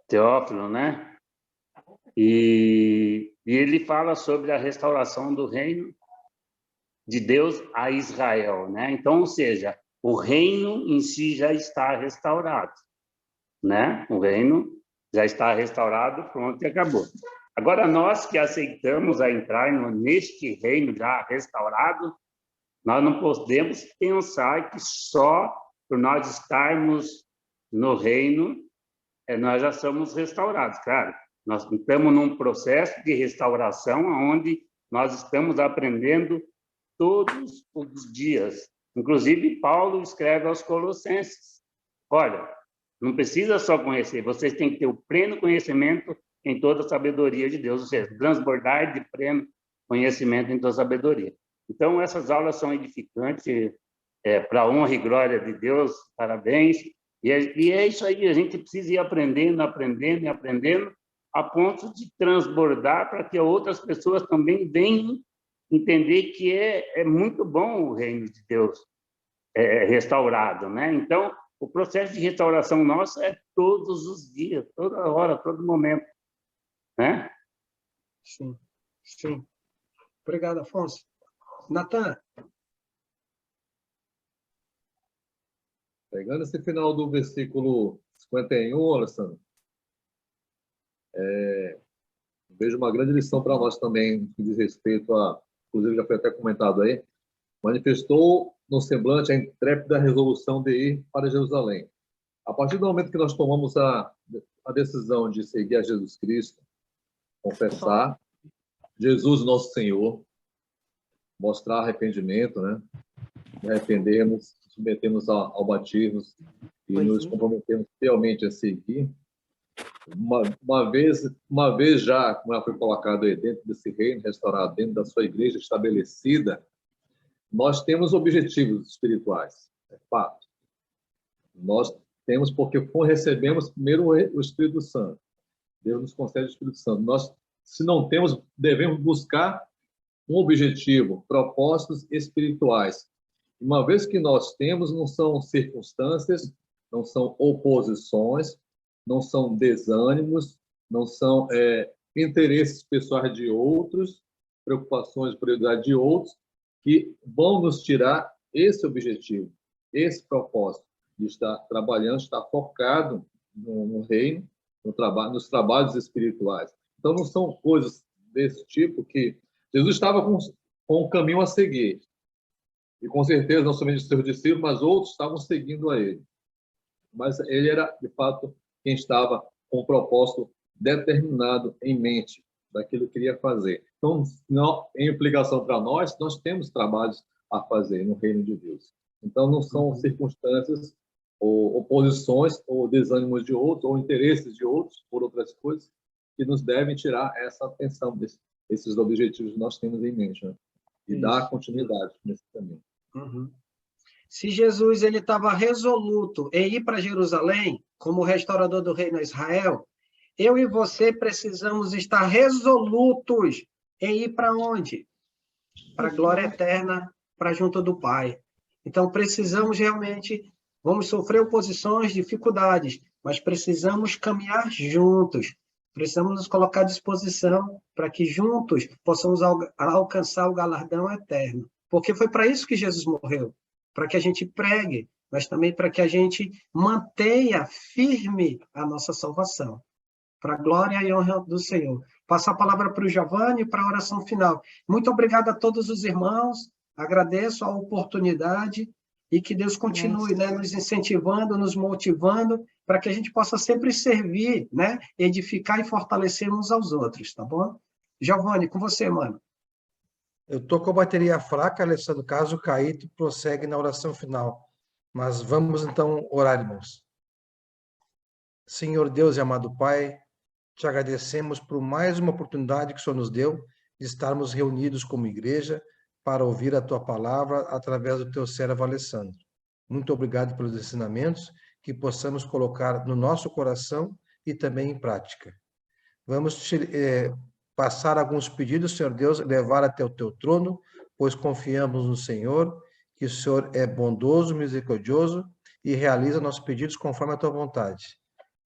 Teófilo, né? E ele fala sobre a restauração do reino de Deus a Israel, né? Então, ou seja, o reino em si já está restaurado, né? O reino já está restaurado, pronto, e acabou. Agora, nós que aceitamos a entrar neste reino já restaurado, nós não podemos pensar que só por nós estarmos no reino, nós já somos restaurados. Claro, nós estamos num processo de restauração onde nós estamos aprendendo todos os dias. Inclusive, Paulo escreve aos Colossenses, olha, não precisa só conhecer, vocês têm que ter o pleno conhecimento em toda a sabedoria de Deus, ou seja, transbordar de pleno conhecimento em toda a sabedoria. Então, essas aulas são edificantes, para a honra e glória de Deus, parabéns. E é isso aí, a gente precisa ir aprendendo, a ponto de transbordar para que outras pessoas também venham entender que é muito bom o reino de Deus restaurado, né? Então, o processo de restauração nosso é todos os dias, toda hora, todo momento, né? Sim, sim. Obrigado, Afonso. Natan. Pegando esse final do versículo 51, Alessandro, vejo uma grande lição para nós também, que diz respeito a, inclusive já foi até comentado aí, manifestou no semblante a intrépida resolução de ir para Jerusalém. A partir do momento que nós tomamos a decisão de seguir a Jesus Cristo, confessar Jesus nosso Senhor, mostrar arrependimento, né? Arrependermos, submetemos ao batismo e nos comprometemos fielmente a seguir. Uma vez já, como ela foi colocado aí dentro desse reino restaurado, dentro da sua igreja estabelecida, nós temos objetivos espirituais, é fato. Nós temos porque recebemos primeiro o Espírito Santo. Deus nos concede o Espírito Santo. Nós, se não temos, devemos buscar um objetivo, propósitos espirituais. Uma vez que nós temos, não são circunstâncias, não são oposições, não são desânimos, não são interesses pessoais de outros, preocupações, prioridade de outros, que vão nos tirar esse objetivo, esse propósito de estar trabalhando, estar focado no reino, nos trabalhos espirituais. Então, não são coisas desse tipo que... Jesus estava com um caminho a seguir. E com certeza, não somente os seus discípulos, mas outros estavam seguindo a ele. Mas ele era, de fato, quem estava com um propósito determinado em mente daquilo que queria fazer. Então, não, em implicação para nós temos trabalhos a fazer no reino de Deus. Então, não são circunstâncias ou oposições ou desânimos de outros ou interesses de outros por outras coisas que nos devem tirar essa atenção desses objetivos que nós temos em mente, né? E dar continuidade nesse caminho. Se Jesus ele estava resoluto em ir para Jerusalém, como restaurador do reino de Israel, eu e você precisamos estar resolutos em ir para onde? Para a glória eterna, para junto do Pai. Então, precisamos realmente, vamos sofrer oposições, dificuldades, mas precisamos caminhar juntos. Precisamos nos colocar à disposição para que juntos possamos alcançar o galardão eterno. Porque foi para isso que Jesus morreu, para que a gente pregue, mas também para que a gente mantenha firme a nossa salvação. Para a glória e honra do Senhor. Passo a palavra para o Giovanni para a oração final. Muito obrigado a todos os irmãos, agradeço a oportunidade e que Deus continue, né, nos incentivando, nos motivando, para que a gente possa sempre servir, né, edificar e fortalecer uns aos outros, tá bom? Giovanni, com você, mano. Eu estou com a bateria fraca, Alessandro, caso cair, tu prossegue na oração final. Mas vamos então orar, irmãos. Senhor Deus e amado Pai, te agradecemos por mais uma oportunidade que o Senhor nos deu de estarmos reunidos como igreja para ouvir a tua palavra através do teu servo Alessandro. Muito obrigado pelos ensinamentos que possamos colocar no nosso coração e também em prática. Vamos passar alguns pedidos, Senhor Deus, levar até o teu trono, pois confiamos no Senhor, que o Senhor é bondoso, misericordioso e realiza nossos pedidos conforme a tua vontade.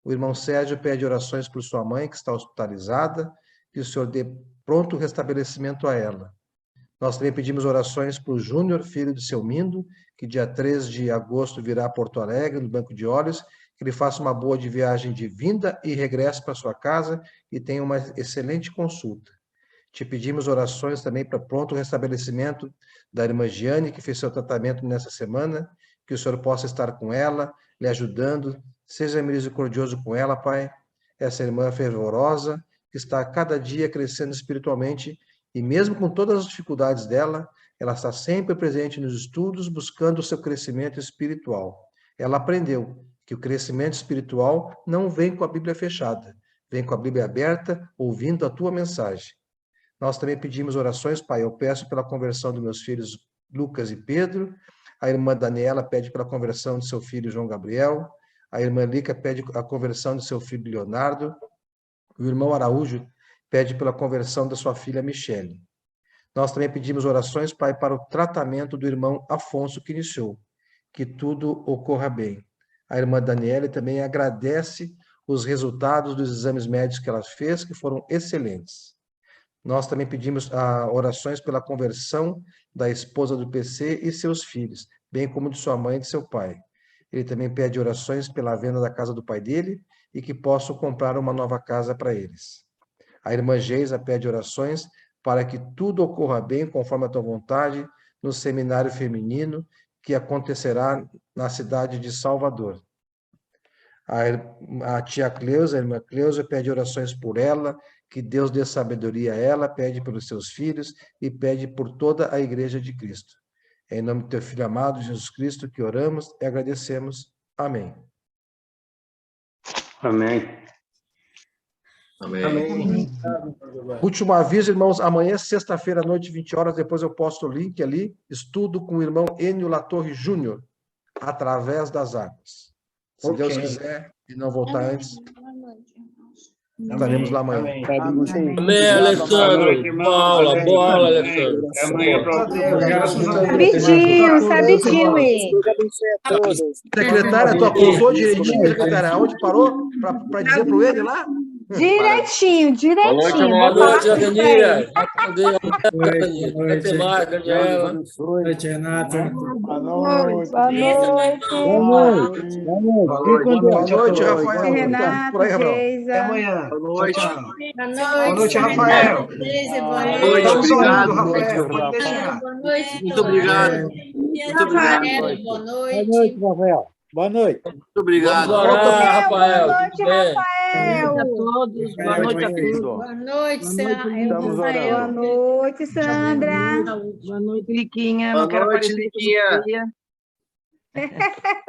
O irmão Sérgio pede orações por sua mãe, que está hospitalizada, que o Senhor dê pronto restabelecimento a ela. Nós também pedimos orações por Júnior, filho de seu Mindo, que dia 3 de agosto virá a Porto Alegre, no Banco de Olhos, que ele faça uma boa viagem de vinda e regresse para sua casa e tenha uma excelente consulta. Te pedimos orações também para pronto restabelecimento da irmã Giane, que fez seu tratamento nessa semana, que o Senhor possa estar com ela, lhe ajudando. Seja misericordioso com ela, Pai, essa irmã fervorosa, que está a cada dia crescendo espiritualmente, e mesmo com todas as dificuldades dela, ela está sempre presente nos estudos, buscando o seu crescimento espiritual. Ela aprendeu que o crescimento espiritual não vem com a Bíblia fechada, vem com a Bíblia aberta, ouvindo a tua mensagem. Nós também pedimos orações, Pai, eu peço pela conversão dos meus filhos Lucas e Pedro, a irmã Daniela pede pela conversão de seu filho João Gabriel, a irmã Lica pede a conversão de seu filho Leonardo, o irmão Araújo pede pela conversão da sua filha Michele. Nós também pedimos orações, Pai, para o tratamento do irmão Afonso que iniciou, que tudo ocorra bem. A irmã Daniela também agradece os resultados dos exames médicos que ela fez, que foram excelentes. Nós também pedimos orações pela conversão da esposa do PC e seus filhos, bem como de sua mãe e de seu pai. Ele também pede orações pela venda da casa do pai dele e que possam comprar uma nova casa para eles. A irmã Geisa pede orações para que tudo ocorra bem conforme a tua vontade no seminário feminino que acontecerá na cidade de Salvador. A tia Cleusa, a irmã Cleusa, pede orações por ela, que Deus dê sabedoria a ela, pede pelos seus filhos e pede por toda a igreja de Cristo. É em nome do teu Filho amado, Jesus Cristo, que oramos e agradecemos. Amém. Amém. Amém. Amém. Último aviso, irmãos, amanhã, sexta-feira à noite, 20 horas, depois eu posto o link ali, estudo com o irmão Enio Latorre Júnior, através das águas. Se Deus quiser e não voltar antes, estaremos lá amanhã. Amém, Alessandro. Paula, bola, Alessandro. Sabitinho, hein? Secretária, tu acusou direitinho, secretária? Aonde parou? Para dizer para ele lá? Direitinho, direitinho. Boa Vou falar noite, tudo pra ele. Até mais, Daniela. Boa noite, Renato. Boa noite. Boa noite. Boa noite. Fique com Deus. Boa noite, Rafael. Renato, Por aí, Rafael. Geisa. Até amanhã. Boa noite. Tchau, tchau. Boa noite, Rafael. Boa noite. Estamos orando, Obrigado. Rafael. Pode deixar. Boa noite. Muito obrigado. Muito obrigado. Boa noite. Boa noite, Rafael. Boa noite. Muito obrigado. Vamos orar, Rafael. Boa noite, Rafael. a todos. Boa noite a todos. Boa noite, Estamos Rafael. Boa noite, Sandra. Boa noite, Liquinha. Boa Não quero noite, aparecer Liquinha.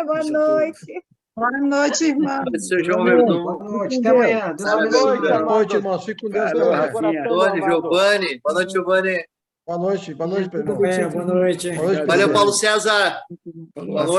Boa noite. Boa noite, irmão. Seu João Verdun. Boa noite. Até amanhã. Deus abençoe. Boa noite, irmãos. Fique com Deus. Giovanni. Boa noite, Giovanni. Boa noite, Pedro. Boa noite. Valeu, Paulo César. Boa noite.